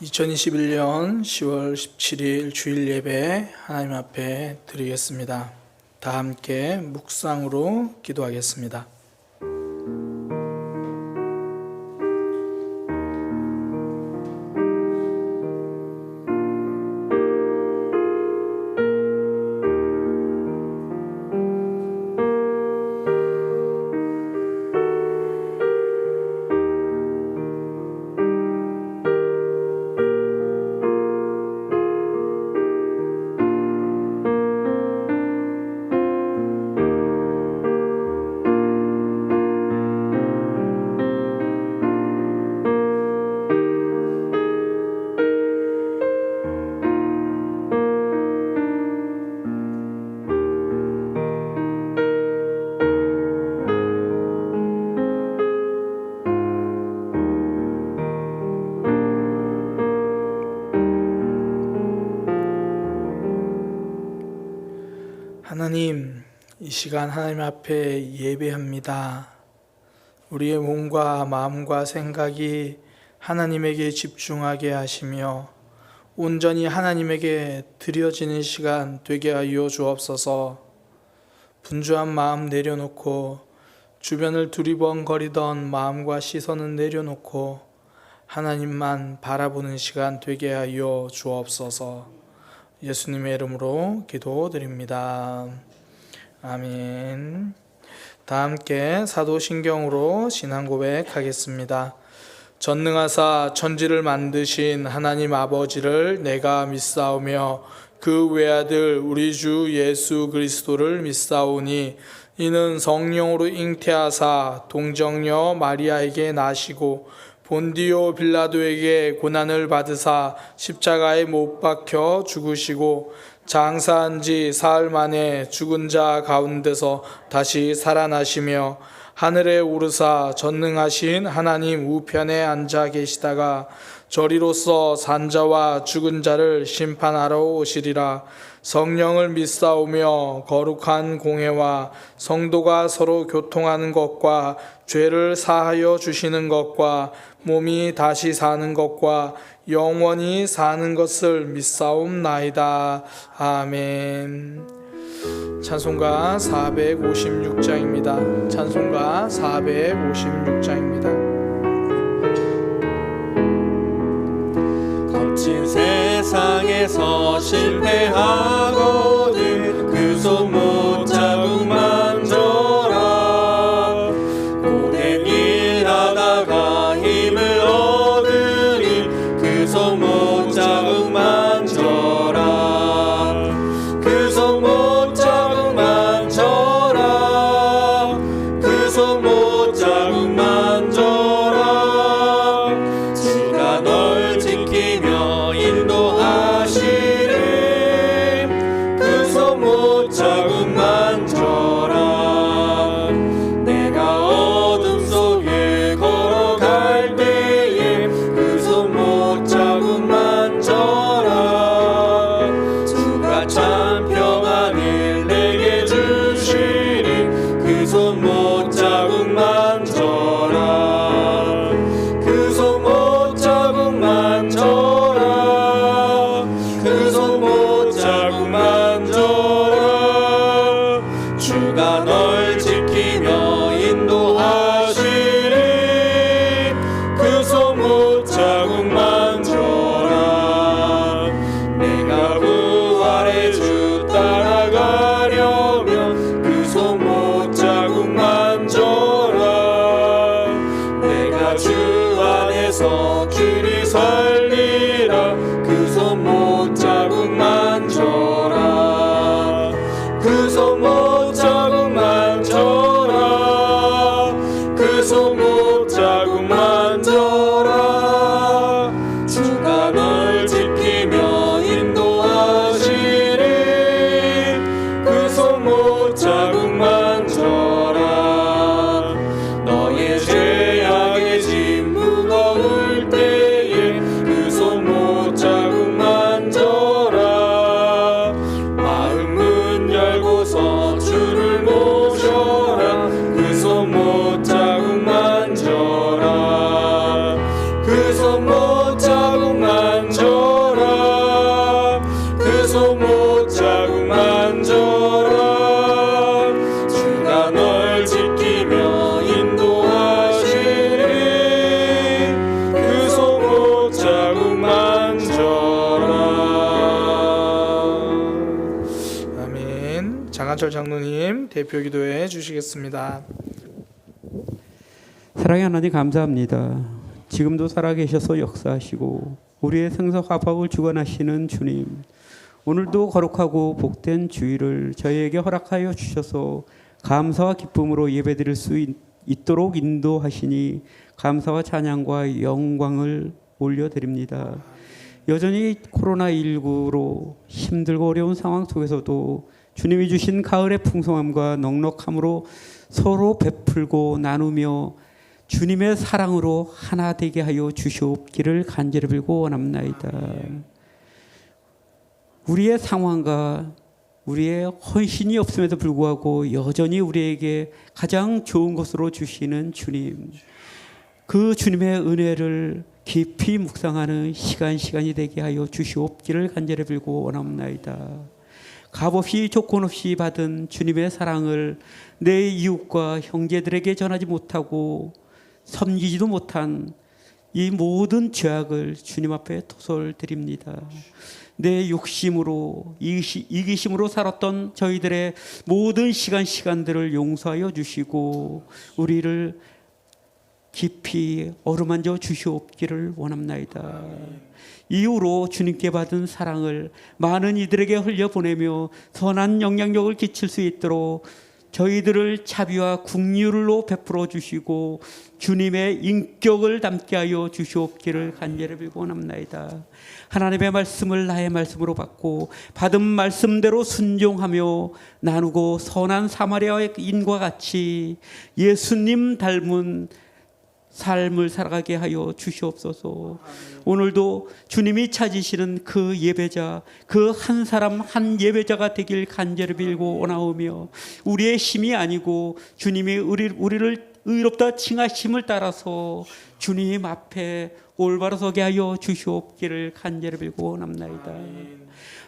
2021년 10월 17일 주일 예배 하나님 앞에 드리겠습니다. 다 함께 묵상으로 기도하겠습니다. 하나님, 이 시간 하나님 앞에 예배합니다. 우리의 몸과 마음과 생각이 하나님에게 집중하게 하시며 온전히 하나님에게 드려지는 시간 되게 하여 주옵소서. 분주한 마음 내려놓고 주변을 두리번거리던 마음과 시선은 내려놓고 하나님만 바라보는 시간 되게 하여 주옵소서. 예수님의 이름으로 기도드립니다. 아멘. 다 함께 사도신경으로 신앙 고백하겠습니다. 전능하사 천지를 만드신 하나님 아버지를 내가 믿사오며 그 외아들 우리 주 예수 그리스도를 믿사오니 이는 성령으로 잉태하사 동정녀 마리아에게 나시고 본디오 빌라도에게 고난을 받으사 십자가에 못 박혀 죽으시고 장사한 지 사흘 만에 죽은 자 가운데서 다시 살아나시며 하늘에 오르사 전능하신 하나님 우편에 앉아 계시다가 저리로서 산자와 죽은 자를 심판하러 오시리라. 성령을 믿사오며 거룩한 공회와 성도가 서로 교통하는 것과 죄를 사하여 주시는 것과 몸이 다시 사는 것과 영원히 사는 것을 믿사옵나이다. 아멘. 찬송가 456장입니다. 찬송가 456장입니다. 거친 세상에서 실패하거든 그 손 못 자국 만져라. 고된 일 하다가 힘을 얻으리 그 손 못 자국 만져라. 그 손 못 자국 만져라. 그 손 못 자국 만져라. 주가 널 지키며 인도하시리 그 손 못 자국 만져라. 내가 어둠 속에 걸어갈 때에 그 손 못 자국 만져라. 주가 참 평안을 내게 주시리 그 손 못 자국 만져라. 그 손 못 자국 만져라. 그 손 못 자국 만져라. 주가 널 지키며 인도하시리 그 손 못 자국 만져라. 내가 부활의 주 따라가려면 그 손 못 자국 만져라. 내가 주 안에서 길이 살리라 그 손 못 자국 만져라. 그 손 못 자국 만져라. 그 손 못 자국 만져라. 주가 널 지키며 인도하시리 그 손 못 자국 만져라. 너의 죄악의 짐 무거울 때에 장한철 장로님 대표 기도해 주시겠습니다. 사랑의 하나님 감사합니다. 지금도 살아계셔서 역사하시고 우리의 생사화복을 주관하시는 주님, 오늘도 거룩하고 복된 주일을 저희에게 허락하여 주셔서 감사와 기쁨으로 예배드릴 수 있도록 인도하시니 감사와 찬양과 영광을 올려드립니다. 여전히 코로나19로 힘들고 어려운 상황 속에서도 주님이 주신 가을의 풍성함과 넉넉함으로 서로 베풀고 나누며 주님의 사랑으로 하나 되게 하여 주시옵기를 간절히 빌고 원합나이다. 우리의 상황과 우리의 헌신이 없음에도 불구하고 여전히 우리에게 가장 좋은 것으로 주시는 주님, 그 주님의 은혜를 깊이 묵상하는 시간이 되게 하여 주시옵기를 간절히 빌고 원합나이다. 값없이 조건 없이 받은 주님의 사랑을 내 이웃과 형제들에게 전하지 못하고 섬기지도 못한 이 모든 죄악을 주님 앞에 토설드립니다. 내 욕심으로 이기심으로 살았던 저희들의 모든 시간들을 용서하여 주시고 우리를 깊이 어루만져 주시옵기를 원합나이다. 이후로 주님께 받은 사랑을 많은 이들에게 흘려보내며 선한 영향력을 끼칠 수 있도록 저희들을 자비와 긍휼로 베풀어 주시고 주님의 인격을 담게 하여 주시옵기를 간절히 빌고 원합나이다. 하나님의 말씀을 나의 말씀으로 받고 받은 말씀대로 순종하며 나누고 선한 사마리아인과 같이 예수님 닮은 삶을 살아가게 하여 주시옵소서. 오늘도 주님이 찾으시는 그 예배자, 그 한 사람 한 예배자가 되길 간절히 빌고 원하오며 우리의 힘이 아니고 주님이 우리를 의롭다 칭하심을 따라서 주님 앞에 올바로 서게 하여 주시옵기를 간절히 빌고 원합나이다.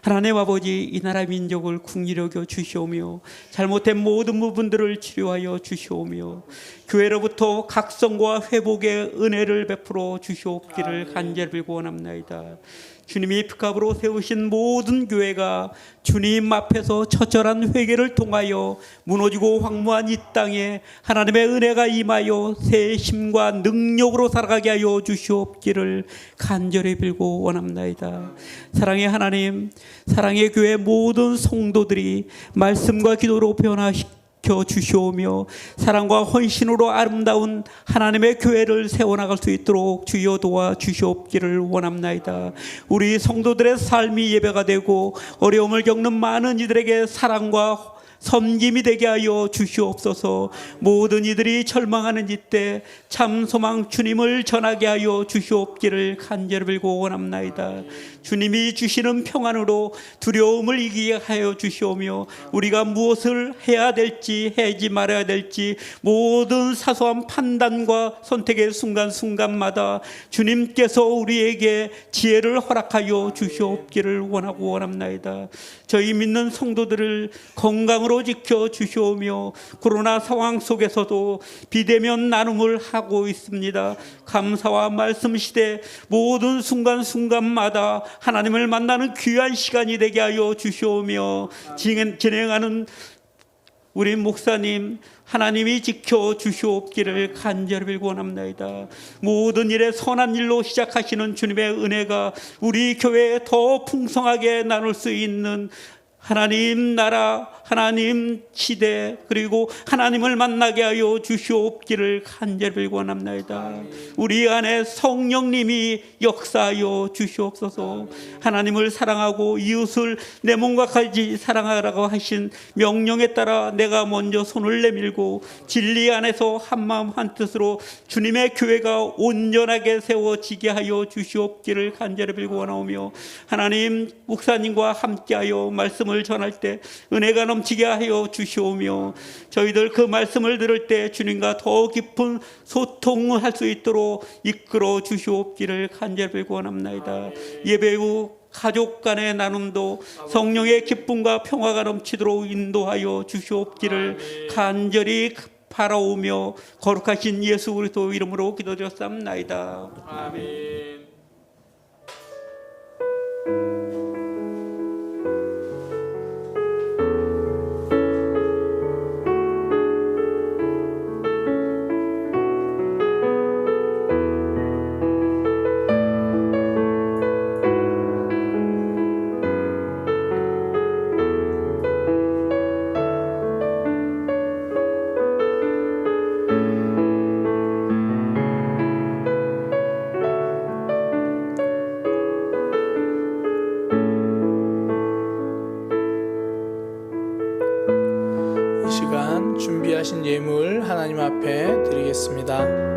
하나님 아버지, 이 나라 민족을 긍휼히 여겨 주시오며 잘못된 모든 부분들을 치료하여 주시오며 교회로부터 각성과 회복의 은혜를 베풀어 주시옵기를 간절히 빌고 원합나이다. 주님이 핏값으로 세우신 모든 교회가 주님 앞에서 처절한 회개를 통하여 무너지고 황무한 이 땅에 하나님의 은혜가 임하여 새 힘과 능력으로 살아가게 하여 주시옵기를 간절히 빌고 원합나이다. 사랑의 하나님, 사랑의 교회 모든 성도들이 말씀과 기도로 변화시켜 주시오며 사랑과 헌신으로 아름다운 하나님의 교회를 세워나갈 수 있도록 주여 도와 주시옵기를 원합나이다. 우리 성도들의 삶이 예배가 되고 어려움을 겪는 많은 이들에게 사랑과 섬김이 되게 하여 주시옵소서. 모든 이들이 절망하는 이때 참 소망 주님을 전하게 하여 주시옵기를 간절히 빌고 원합나이다. 주님이 주시는 평안으로 두려움을 이기게 하여 주시오며 우리가 무엇을 해야 될지 하지 말아야 될지 모든 사소한 판단과 선택의 순간순간마다 주님께서 우리에게 지혜를 허락하여 주시옵기를 원하고 원합나이다. 저희 믿는 성도들을 건강으로 지켜 주시오며 코로나 상황 속에서도 비대면 나눔을 하고 있습니다. 감사와 말씀 시대 모든 순간순간마다 하나님을 만나는 귀한 시간이 되게 하여 주시오며 진행하는 우리 목사님 하나님이 지켜 주시옵기를 간절히 빌고 원합나이다. 모든 일에 선한 일로 시작하시는 주님의 은혜가 우리 교회에 더 풍성하게 나눌 수 있는 하나님 나라, 하나님 시대, 그리고 하나님을 만나게 하여 주시옵기를 간절히 빌고 원합나이다. 우리 안에 성령님이 역사하여 주시옵소서. 하나님을 사랑하고 이웃을 내 몸과 같이 사랑하라고 하신 명령에 따라 내가 먼저 손을 내밀고 진리 안에서 한마음 한뜻으로 주님의 교회가 온전하게 세워지게 하여 주시옵기를 간절히 빌고 원하오며 하나님 목사님과 함께하여 말씀을 전할 때 은혜가 넘치게 하여 주시오며 저희들 그 말씀을 들을 때 주님과 더 깊은 소통을 할 수 있도록 이끌어 주시옵기를 간절히 빌고 원합나이다. 예배 후 가족 간의 나눔도 성령의 기쁨과 평화가 넘치도록 인도하여 주시옵기를 간절히 바라오며 거룩하신 예수 그리스도 이름으로 기도드렸사옵나이다. 아멘. 앞에 드리겠습니다.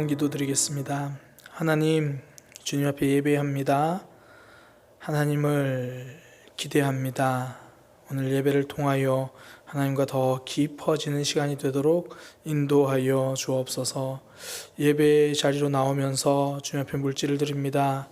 기도드리겠습니다. 하나님, 주님 앞에 예배합니다. 하나님을 기대합니다. 오늘 예배를 통하여 하나님과 더 깊어지는 시간이 되도록 인도하여 주옵소서. 예배 자리로 나오면서 주님 앞에 물질을 드립니다.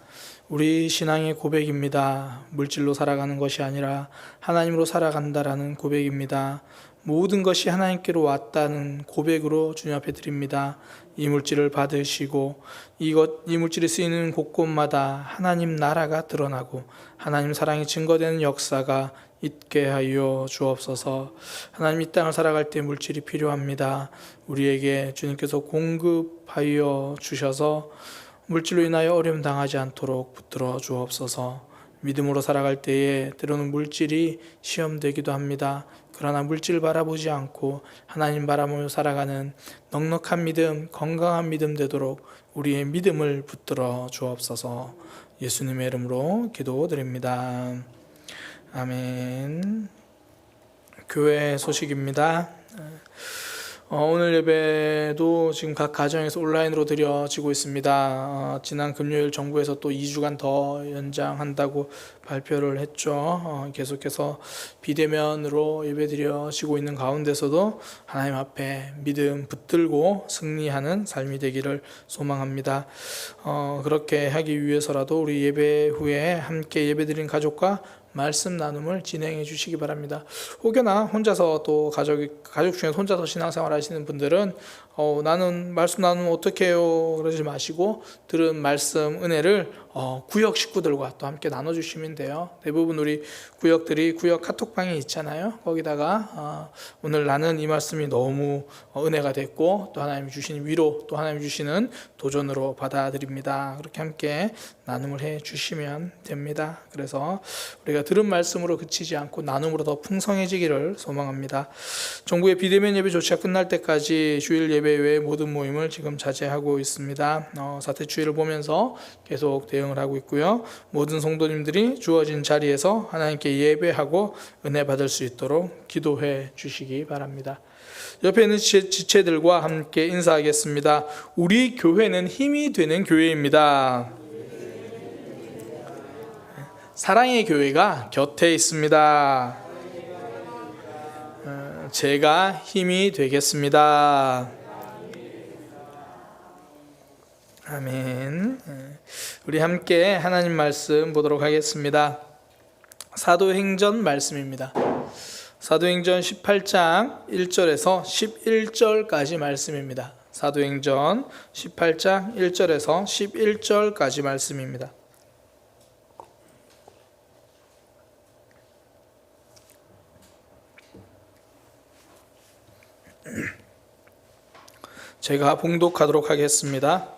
우리 신앙의 고백입니다. 물질로 살아가는 것이 아니라 하나님으로 살아간다라는 고백입니다. 모든 것이 하나님께로 왔다는 고백으로 주님 앞에 드립니다. 이 물질을 받으시고 이 물질이 쓰이는 곳곳마다 하나님 나라가 드러나고 하나님 사랑이 증거되는 역사가 있게 하여 주옵소서. 하나님, 이 땅을 살아갈 때 물질이 필요합니다. 우리에게 주님께서 공급하여 주셔서 물질로 인하여 어려움 당하지 않도록 붙들어 주옵소서. 믿음으로 살아갈 때에 때로는 물질이 시험되기도 합니다. 그러나 물질을 바라보지 않고 하나님 바라보며 살아가는 넉넉한 믿음, 건강한 믿음 되도록 우리의 믿음을 붙들어 주옵소서. 예수님의 이름으로 기도드립니다. 아멘. 교회 소식입니다. 오늘 예배도 지금 각 가정에서 온라인으로 드려지고 있습니다. 지난 금요일 정부에서 또 2주간 더 연장한다고 발표를 했죠. 계속해서 비대면으로 예배 드려지고 있는 가운데서도 하나님 앞에 믿음 붙들고 승리하는 삶이 되기를 소망합니다. 그렇게 하기 위해서라도 우리 예배 후에 함께 예배 드린 가족과 말씀 나눔을 진행해 주시기 바랍니다. 혹여나 혼자서 또 가족 중에 혼자서 신앙생활 하시는 분들은 나는 말씀 나누면 어떻게 해요? 그러지 마시고 들은 말씀 은혜를 구역 식구들과 또 함께 나눠주시면 돼요. 대부분 우리 구역들이 구역 카톡방이 있잖아요. 거기다가 오늘 나는 이 말씀이 너무 은혜가 됐고 또 하나님이 주시는 위로, 또 하나님이 주시는 도전으로 받아들입니다. 그렇게 함께 나눔을 해 주시면 됩니다. 그래서 우리가 들은 말씀으로 그치지 않고 나눔으로 더 풍성해지기를 소망합니다. 정부의 비대면 예배 조치가 끝날 때까지 주일 예배 외의 모든 모임을 지금 자제하고 있습니다. 사태 추이를 보면서 계속 대응을 하고 있고요. 모든 성도님들이 주어진 자리에서 하나님께 예배하고 은혜 받을 수 있도록 기도해 주시기 바랍니다. 옆에 있는 지체들과 함께 인사하겠습니다. 우리 교회는 힘이 되는 교회입니다. 사랑의 교회가 곁에 있습니다. 제가 힘이 되겠습니다. 아멘. 우리 함께 하나님 말씀 보도록 하겠습니다. 사도행전 말씀입니다. 사도행전 18장 1절에서 11절까지 말씀입니다. 사도행전 18장 1절에서 11절까지 말씀입니다. 제가 봉독하도록 하겠습니다.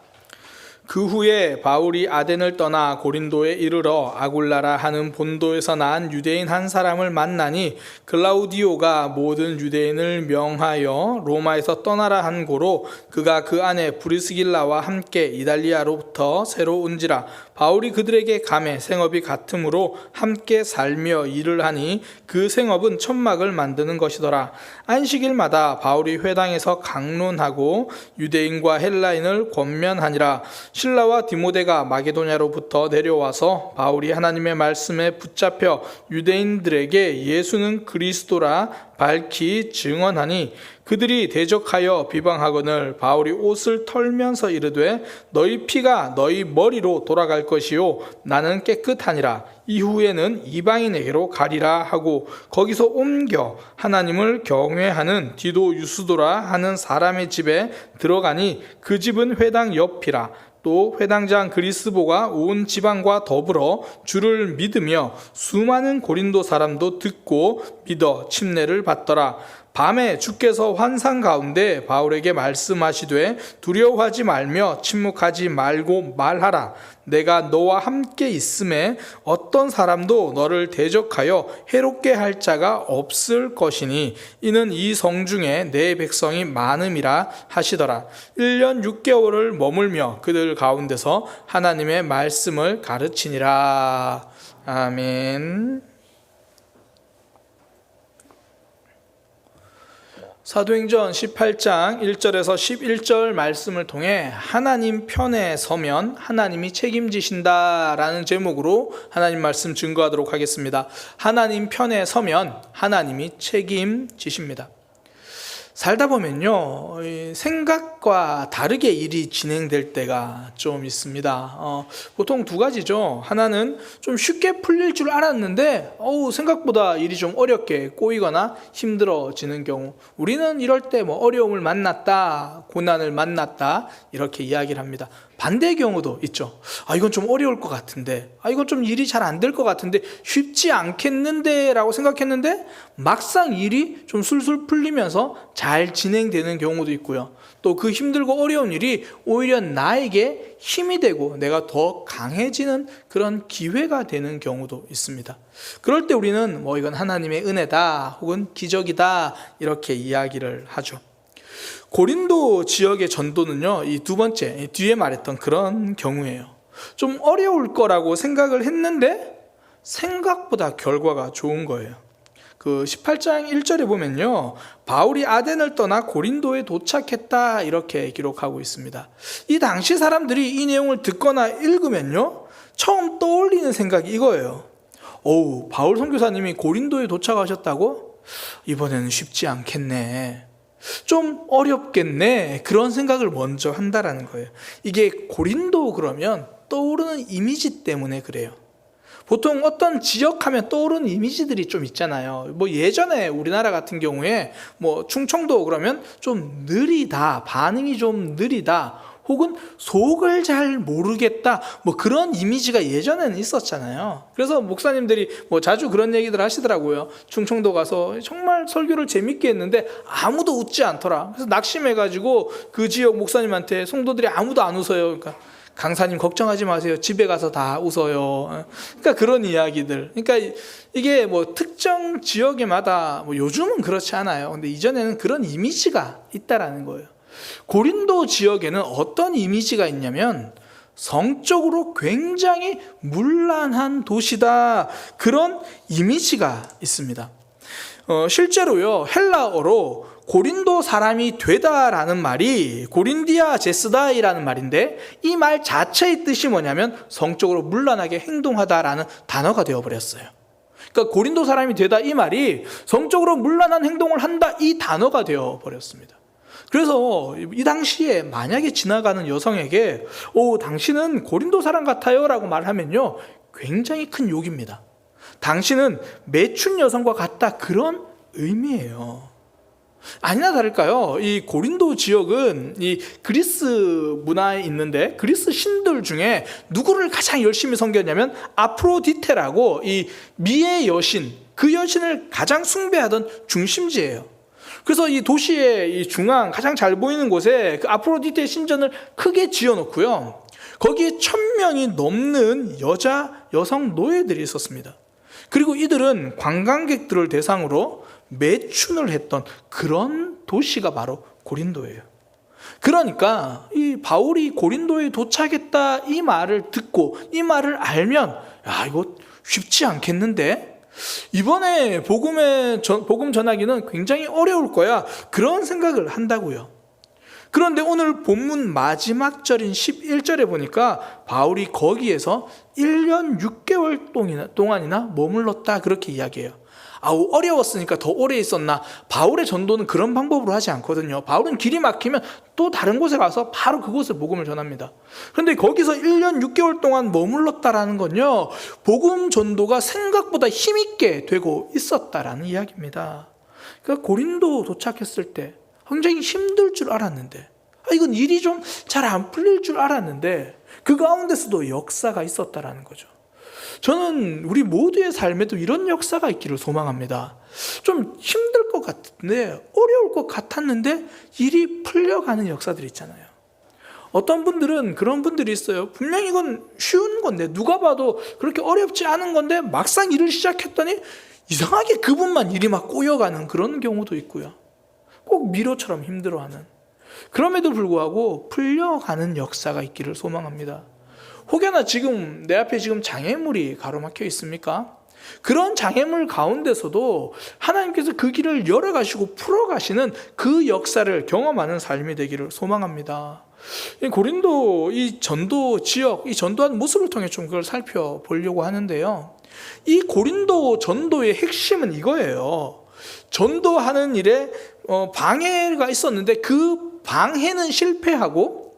그 후에 바울이 아덴을 떠나 고린도에 이르러 아굴라라 하는 본도에서 난 유대인 한 사람을 만나니 글라우디오가 모든 유대인을 명하여 로마에서 떠나라 한 고로 그가 그 안에 브리스길라와 함께 이달리아로부터 새로 온지라. 바울이 그들에게 가매 생업이 같으므로 함께 살며 일을 하니 그 생업은 천막을 만드는 것이더라. 안식일마다 바울이 회당에서 강론하고 유대인과 헬라인을 권면하니라. 실라와 디모데가 마게도냐로부터 내려와서 바울이 하나님의 말씀에 붙잡혀 유대인들에게 예수는 그리스도라 밝히 증언하니 그들이 대적하여 비방하거늘 바울이 옷을 털면서 이르되 너희 피가 너희 머리로 돌아갈 것이요 나는 깨끗하니라. 이후에는 이방인에게로 가리라 하고 거기서 옮겨 하나님을 경외하는 디도 유스도라 하는 사람의 집에 들어가니 그 집은 회당 옆이라. 또 회당장 그리스보가 온 지방과 더불어 주를 믿으며 수많은 고린도 사람도 듣고 믿어 침례를 받더라. 밤에 주께서 환상 가운데 바울에게 말씀하시되 두려워하지 말며 침묵하지 말고 말하라. 내가 너와 함께 있음에 어떤 사람도 너를 대적하여 해롭게 할 자가 없을 것이니 이는 이 성중에 내 백성이 많음이라 하시더라. 1년 6개월을 머물며 그들 가운데서 하나님의 말씀을 가르치니라. 아멘. 사도행전 18장 1절에서 11절 말씀을 통해 하나님 편에 서면 하나님이 책임지신다라는 제목으로 하나님 말씀 증거하도록 하겠습니다. 하나님 편에 서면 하나님이 책임지십니다. 살다 보면요, 생각과 다르게 일이 진행될 때가 좀 있습니다. 보통 두 가지죠. 하나는 좀 쉽게 풀릴 줄 알았는데 생각보다 일이 좀 어렵게 꼬이거나 힘들어지는 경우, 우리는 이럴 때 어려움을 만났다, 고난을 만났다 이렇게 이야기를 합니다. 반대의 경우도 있죠. 이건 좀 어려울 것 같은데, 이건 좀 일이 잘 안 될 것 같은데, 쉽지 않겠는데 라고 생각했는데 막상 일이 좀 술술 풀리면서 잘 진행되는 경우도 있고요. 또 그 힘들고 어려운 일이 오히려 나에게 힘이 되고 내가 더 강해지는 그런 기회가 되는 경우도 있습니다. 그럴 때 우리는 이건 하나님의 은혜다 혹은 기적이다 이렇게 이야기를 하죠. 고린도 지역의 전도는요, 이 두 번째 뒤에 말했던 그런 경우예요. 좀 어려울 거라고 생각을 했는데 생각보다 결과가 좋은 거예요. 그 18장 1절에 보면요, 바울이 아덴을 떠나 고린도에 도착했다 이렇게 기록하고 있습니다. 이 당시 사람들이 이 내용을 듣거나 읽으면요, 처음 떠올리는 생각이 이거예요. 바울 선교사님이 고린도에 도착하셨다고? 이번에는 쉽지 않겠네, 좀 어렵겠네, 그런 생각을 먼저 한다라는 거예요. 이게 고린도 그러면 떠오르는 이미지 때문에 그래요. 보통 어떤 지역 하면 떠오르는 이미지들이 좀 있잖아요. 예전에 우리나라 같은 경우에 충청도 그러면 좀 느리다, 반응이 좀 느리다, 혹은 속을 잘 모르겠다, 그런 이미지가 예전에는 있었잖아요. 그래서 목사님들이 자주 그런 얘기들 하시더라고요. 충청도 가서 정말 설교를 재밌게 했는데 아무도 웃지 않더라. 그래서 낙심해가지고 그 지역 목사님한테 성도들이 아무도 안 웃어요. 그러니까 강사님 걱정하지 마세요, 집에 가서 다 웃어요. 그러니까 그런 이야기들. 그러니까 이게 특정 지역에마다 요즘은 그렇지 않아요. 근데 이전에는 그런 이미지가 있다라는 거예요. 고린도 지역에는 어떤 이미지가 있냐면 성적으로 굉장히 문란한 도시다, 그런 이미지가 있습니다. 실제로요, 헬라어로 고린도 사람이 되다라는 말이 고린디아 제스다이라는 말인데, 이 말 자체의 뜻이 뭐냐면 성적으로 문란하게 행동하다라는 단어가 되어버렸어요. 그러니까 고린도 사람이 되다 이 말이 성적으로 문란한 행동을 한다, 이 단어가 되어버렸습니다. 그래서 이 당시에 만약에 지나가는 여성에게 당신은 고린도 사람 같아요 라고 말하면요, 굉장히 큰 욕입니다. 당신은 매춘 여성과 같다, 그런 의미예요. 아니나 다를까요, 이 고린도 지역은 이 그리스 문화에 있는데, 그리스 신들 중에 누구를 가장 열심히 섬겼냐면 아프로디테라고, 이 미의 여신, 그 여신을 가장 숭배하던 중심지예요. 그래서 이 도시의 이 중앙 가장 잘 보이는 곳에 그 아프로디테 신전을 크게 지어놓고요, 거기에 1000명이 넘는 여성 노예들이 있었습니다. 그리고 이들은 관광객들을 대상으로 매춘을 했던 그런 도시가 바로 고린도예요. 그러니까 이 바울이 고린도에 도착했다 이 말을 듣고 이 말을 알면, 이거 쉽지 않겠는데, 이번에 복음 전하기는 굉장히 어려울 거야, 그런 생각을 한다고요. 그런데 오늘 본문 마지막 절인 11절에 보니까 바울이 거기에서 1년 6개월 동안이나 머물렀다, 그렇게 이야기해요. 어려웠으니까 더 오래 있었나? 바울의 전도는 그런 방법으로 하지 않거든요. 바울은 길이 막히면 또 다른 곳에 가서 바로 그곳에 복음을 전합니다. 그런데 거기서 1년 6개월 동안 머물렀다라는 건요, 복음 전도가 생각보다 힘있게 되고 있었다라는 이야기입니다. 그러니까 고린도 도착했을 때 굉장히 힘들 줄 알았는데, 이건 일이 좀 잘 안 풀릴 줄 알았는데 그 가운데서도 역사가 있었다라는 거죠. 저는 우리 모두의 삶에도 이런 역사가 있기를 소망합니다. 좀 힘들 것 같은데, 어려울 것 같았는데 일이 풀려가는 역사들이 있잖아요. 어떤 분들은 그런 분들이 있어요. 분명히 이건 쉬운 건데, 누가 봐도 그렇게 어렵지 않은 건데 막상 일을 시작했더니 이상하게 그분만 일이 막 꼬여가는 그런 경우도 있고요. 꼭 미로처럼 힘들어하는. 그럼에도 불구하고 풀려가는 역사가 있기를 소망합니다. 혹여나 지금 내 앞에 지금 장애물이 가로막혀 있습니까? 그런 장애물 가운데서도 하나님께서 그 길을 열어가시고 풀어가시는 그 역사를 경험하는 삶이 되기를 소망합니다. 고린도 이 전도 지역, 이 전도한 모습을 통해 좀 그걸 살펴보려고 하는데요. 이 고린도 전도의 핵심은 이거예요. 전도하는 일에 방해가 있었는데 그 방해는 실패하고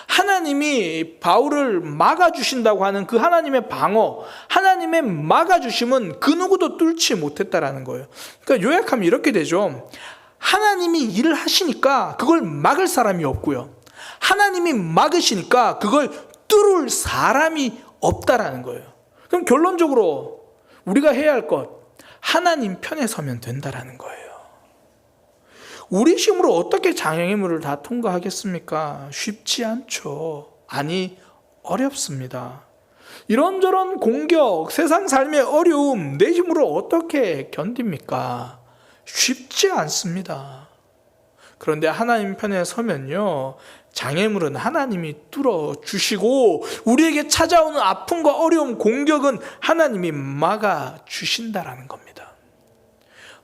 하나님이 바울을 막아주신다고 하는 그 하나님의 방어, 하나님의 막아주심은 그 누구도 뚫지 못했다라는 거예요. 그러니까 요약하면 이렇게 되죠. 하나님이 일을 하시니까 그걸 막을 사람이 없고요. 하나님이 막으시니까 그걸 뚫을 사람이 없다라는 거예요. 그럼 결론적으로 우리가 해야 할 것, 하나님 편에 서면 된다라는 거예요. 우리 힘으로 어떻게 장애물을 다 통과하겠습니까? 쉽지 않죠. 아니, 어렵습니다. 이런저런 공격, 세상 삶의 어려움, 내 힘으로 어떻게 견딥니까? 쉽지 않습니다. 그런데 하나님 편에 서면요, 장애물은 하나님이 뚫어주시고 우리에게 찾아오는 아픔과 어려움, 공격은 하나님이 막아주신다라는 겁니다.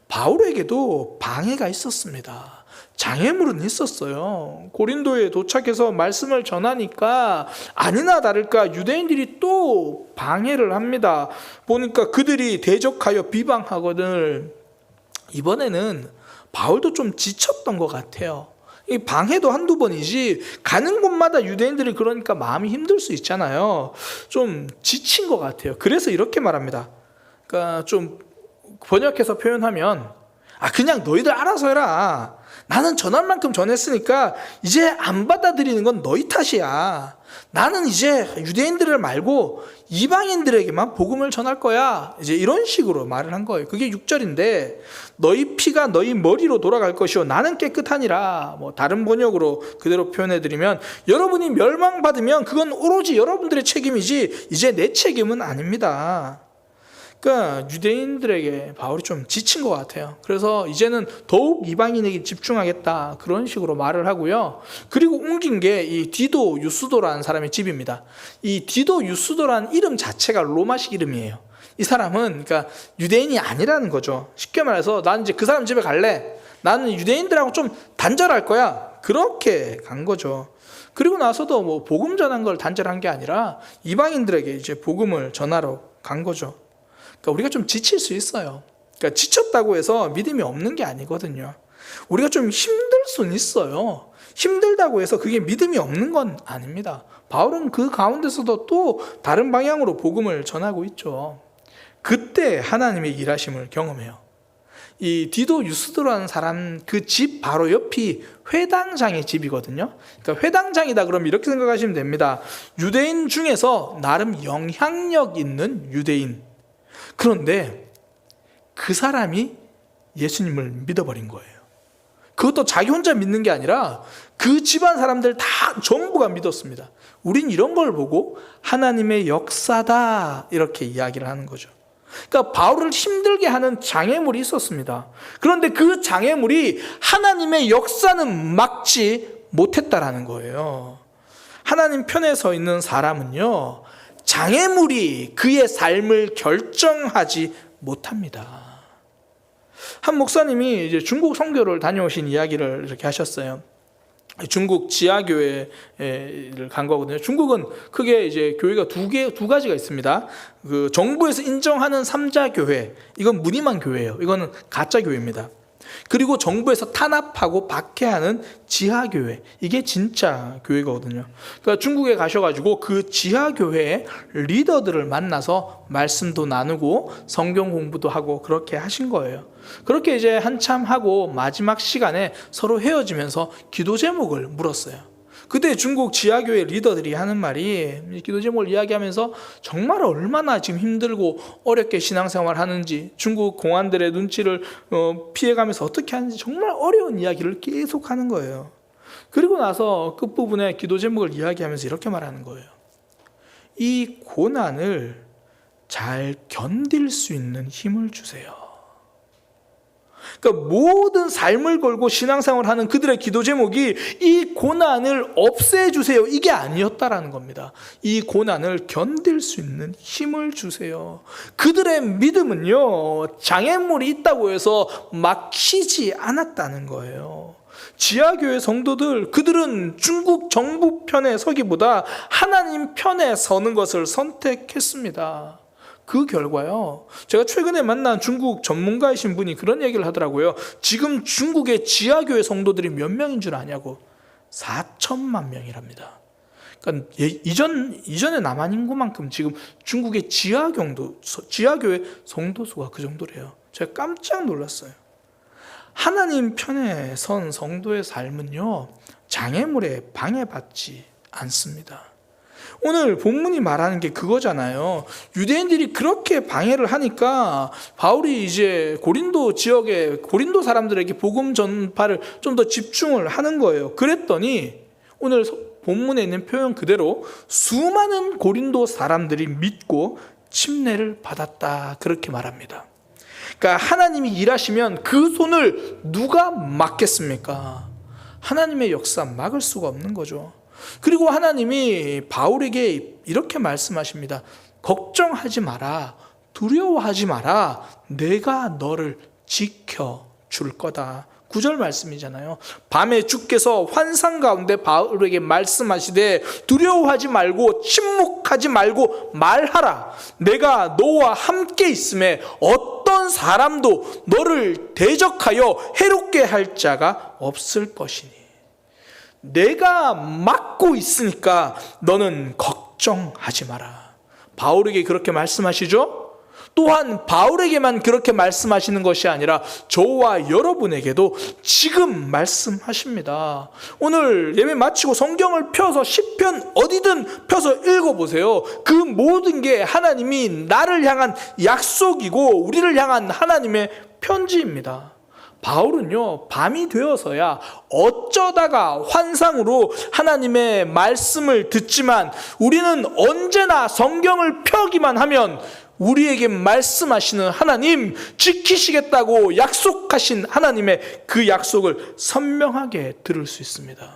바울에게도 방해가 있었습니다. 장애물은 있었어요. 고린도에 도착해서 말씀을 전하니까 아니나 다를까 유대인들이 또 방해를 합니다. 보니까 그들이 대적하여 비방하거든. 이번에는 바울도 좀 지쳤던 것 같아요. 이 방해도 한두 번이지 가는 곳마다 유대인들이 그러니까 마음이 힘들 수 있잖아요. 좀 지친 것 같아요. 그래서 이렇게 말합니다. 그러니까 좀 번역해서 표현하면 그냥 너희들 알아서 해라. 나는 전할 만큼 전했으니까 이제 안 받아들이는 건 너희 탓이야. 나는 이제 유대인들을 말고 이방인들에게만 복음을 전할 거야. 이제 이런 식으로 말을 한 거예요. 그게 6절인데 너희 피가 너희 머리로 돌아갈 것이요 나는 깨끗하니라. 다른 번역으로 그대로 표현해드리면 여러분이 멸망받으면 그건 오로지 여러분들의 책임이지 이제 내 책임은 아닙니다. 그러니까 유대인들에게 바울이 좀 지친 것 같아요. 그래서 이제는 더욱 이방인에게 집중하겠다 그런 식으로 말을 하고요. 그리고 옮긴 게 이 디도 유스도라는 사람의 집입니다. 이 디도 유스도라는 이름 자체가 로마식 이름이에요. 이 사람은 그러니까 유대인이 아니라는 거죠. 쉽게 말해서 나는 이제 그 사람 집에 갈래. 나는 유대인들하고 좀 단절할 거야. 그렇게 간 거죠. 그리고 나서도 복음 전한 걸 단절한 게 아니라 이방인들에게 이제 복음을 전하러 간 거죠. 그러니까 우리가 좀 지칠 수 있어요. 그러니까 지쳤다고 해서 믿음이 없는 게 아니거든요. 우리가 좀 힘들 수는 있어요. 힘들다고 해서 그게 믿음이 없는 건 아닙니다. 바울은 그 가운데서도 또 다른 방향으로 복음을 전하고 있죠. 그때 하나님의 일하심을 경험해요. 이 디도 유스도라는 사람 그 집 바로 옆이 회당장의 집이거든요. 그러니까 회당장이다 그러면 이렇게 생각하시면 됩니다. 유대인 중에서 나름 영향력 있는 유대인. 그런데 그 사람이 예수님을 믿어버린 거예요. 그것도 자기 혼자 믿는 게 아니라 그 집안 사람들 다 전부가 믿었습니다. 우린 이런 걸 보고 하나님의 역사다 이렇게 이야기를 하는 거죠. 그러니까 바울을 힘들게 하는 장애물이 있었습니다. 그런데 그 장애물이 하나님의 역사는 막지 못했다라는 거예요. 하나님 편에 서 있는 사람은요, 장애물이 그의 삶을 결정하지 못합니다. 한 목사님이 이제 중국 선교를 다녀오신 이야기를 이렇게 하셨어요. 중국 지하교회를 간 거거든요. 중국은 크게 이제 교회가 두 가지가 있습니다. 그 정부에서 인정하는 3자 교회, 이건 무늬만 교회예요. 이거는 가짜 교회입니다. 그리고 정부에서 탄압하고 박해하는 지하교회, 이게 진짜 교회거든요. 그러니까 중국에 가셔가지고 그 지하교회의 리더들을 만나서 말씀도 나누고 성경 공부도 하고 그렇게 하신 거예요. 그렇게 이제 한참 하고 마지막 시간에 서로 헤어지면서 기도 제목을 물었어요. 그때 중국 지하교회 리더들이 하는 말이, 이 기도 제목을 이야기하면서 정말 얼마나 지금 힘들고 어렵게 신앙생활 하는지, 중국 공안들의 눈치를 피해가면서 어떻게 하는지 정말 어려운 이야기를 계속 하는 거예요. 그리고 나서 끝부분에 기도 제목을 이야기하면서 이렇게 말하는 거예요. 이 고난을 잘 견딜 수 있는 힘을 주세요. 그러니까 모든 삶을 걸고 신앙생활을 하는 그들의 기도 제목이 이 고난을 없애주세요, 이게 아니었다라는 겁니다. 이 고난을 견딜 수 있는 힘을 주세요. 그들의 믿음은요, 장애물이 있다고 해서 막히지 않았다는 거예요. 지하교회 성도들, 그들은 중국 정부 편에 서기보다 하나님 편에 서는 것을 선택했습니다. 그 결과요, 제가 최근에 만난 중국 전문가이신 분이 그런 얘기를 하더라고요. 지금 중국의 지하교회 성도들이 몇 명인 줄 아냐고. 4천만 명이랍니다. 그러니까 이전에 남한 인구만큼 지금 중국의 지하교회 성도 수가 그 정도래요. 제가 깜짝 놀랐어요. 하나님 편에 선 성도의 삶은요, 장애물에 방해받지 않습니다. 오늘 본문이 말하는 게 그거잖아요. 유대인들이 그렇게 방해를 하니까 바울이 이제 고린도 지역에 고린도 사람들에게 복음 전파를 좀 더 집중을 하는 거예요. 그랬더니 오늘 본문에 있는 표현 그대로 수많은 고린도 사람들이 믿고 침례를 받았다, 그렇게 말합니다. 그러니까 하나님이 일하시면 그 손을 누가 막겠습니까? 하나님의 역사 막을 수가 없는 거죠. 그리고 하나님이 바울에게 이렇게 말씀하십니다. 걱정하지 마라, 두려워하지 마라, 내가 너를 지켜줄 거다. 9절 말씀이잖아요. 밤에 주께서 환상 가운데 바울에게 말씀하시되 두려워하지 말고 침묵하지 말고 말하라. 내가 너와 함께 있음에 어떤 사람도 너를 대적하여 해롭게 할 자가 없을 것이니. 내가 막고 있으니까 너는 걱정하지 마라. 바울에게 그렇게 말씀하시죠? 또한 바울에게만 그렇게 말씀하시는 것이 아니라 저와 여러분에게도 지금 말씀하십니다. 오늘 예배 마치고 성경을 펴서 시편 어디든 펴서 읽어보세요. 그 모든 게 하나님이 나를 향한 약속이고 우리를 향한 하나님의 편지입니다. 바울은요, 밤이 되어서야 어쩌다가 환상으로 하나님의 말씀을 듣지만 우리는 언제나 성경을 펴기만 하면 우리에게 말씀하시는 하나님, 지키시겠다고 약속하신 하나님의 그 약속을 선명하게 들을 수 있습니다.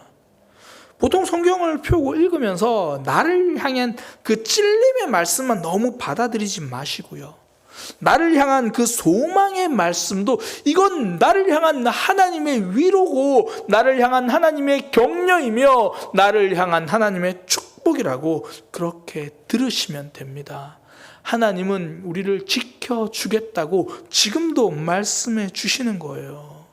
보통 성경을 펴고 읽으면서 나를 향한 그 찔림의 말씀만 너무 받아들이지 마시고요, 나를 향한 그 소망의 말씀도 이건 나를 향한 하나님의 위로고 나를 향한 하나님의 격려이며 나를 향한 하나님의 축복이라고 그렇게 들으시면 됩니다. 하나님은 우리를 지켜주겠다고 지금도 말씀해 주시는 거예요.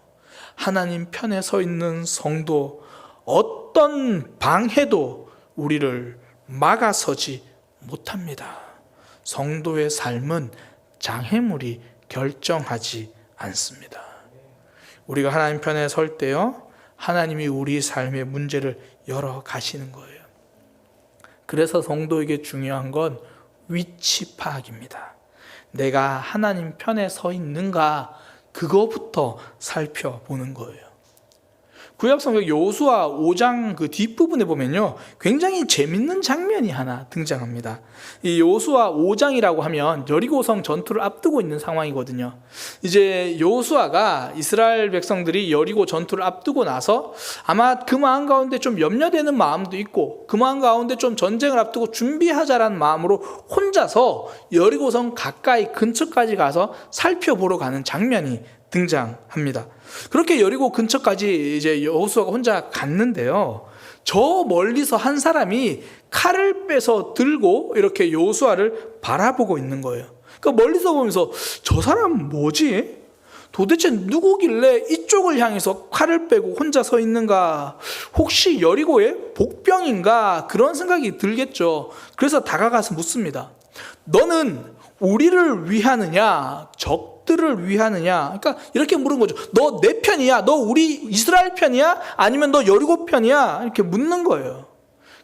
하나님 편에 서 있는 성도, 어떤 방해도 우리를 막아서지 못합니다. 성도의 삶은 장애물이 결정하지 않습니다. 우리가 하나님 편에 설 때요, 하나님이 우리 삶의 문제를 열어 가시는 거예요. 그래서 성도에게 중요한 건 위치 파악입니다. 내가 하나님 편에 서 있는가, 그거부터 살펴보는 거예요. 구약성경 여호수아 5장 그 뒷부분에 보면요, 굉장히 재밌는 장면이 하나 등장합니다. 이 여호수아 5장이라고 하면 여리고성 전투를 앞두고 있는 상황이거든요. 이제 여호수아가 이스라엘 백성들이 여리고 전투를 앞두고 나서 아마 그 마음 가운데 좀 염려되는 마음도 있고 그 마음 가운데 좀 전쟁을 앞두고 준비하자라는 마음으로 혼자서 여리고성 가까이 근처까지 가서 살펴보러 가는 장면이 등장합니다. 그렇게 여리고 근처까지 이제 여호수아가 혼자 갔는데요, 저 멀리서 한 사람이 칼을 빼서 들고 이렇게 여호수아를 바라보고 있는 거예요. 그러니까 멀리서 보면서 저 사람 뭐지? 도대체 누구길래 이쪽을 향해서 칼을 빼고 혼자 서 있는가? 혹시 여리고의 복병인가? 그런 생각이 들겠죠. 그래서 다가가서 묻습니다. 너는 우리를 위하느냐, 적 것들을 위하느냐? 그러니까 이렇게 물은 거죠. 너 내 편이야? 너 우리 이스라엘 편이야? 아니면 너 여리고 편이야? 이렇게 묻는 거예요.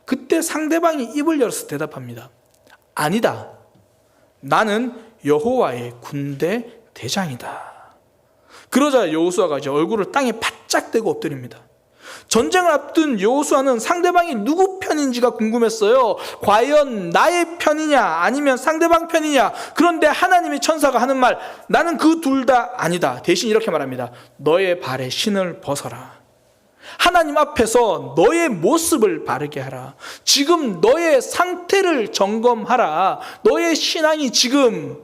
그때 상대방이 입을 열어서 대답합니다. 아니다. 나는 여호와의 군대 대장이다. 그러자 여호수아가 이제 얼굴을 땅에 바짝 대고 엎드립니다. 전쟁을 앞둔 여호수아는 상대방이 누구 편인지가 궁금했어요. 과연 나의 편이냐 아니면 상대방 편이냐. 그런데 하나님의 천사가 하는 말, 나는 그 둘 다 아니다. 대신 이렇게 말합니다. 너의 발에 신을 벗어라. 하나님 앞에서 너의 모습을 바르게 하라. 지금 너의 상태를 점검하라. 너의 신앙이 지금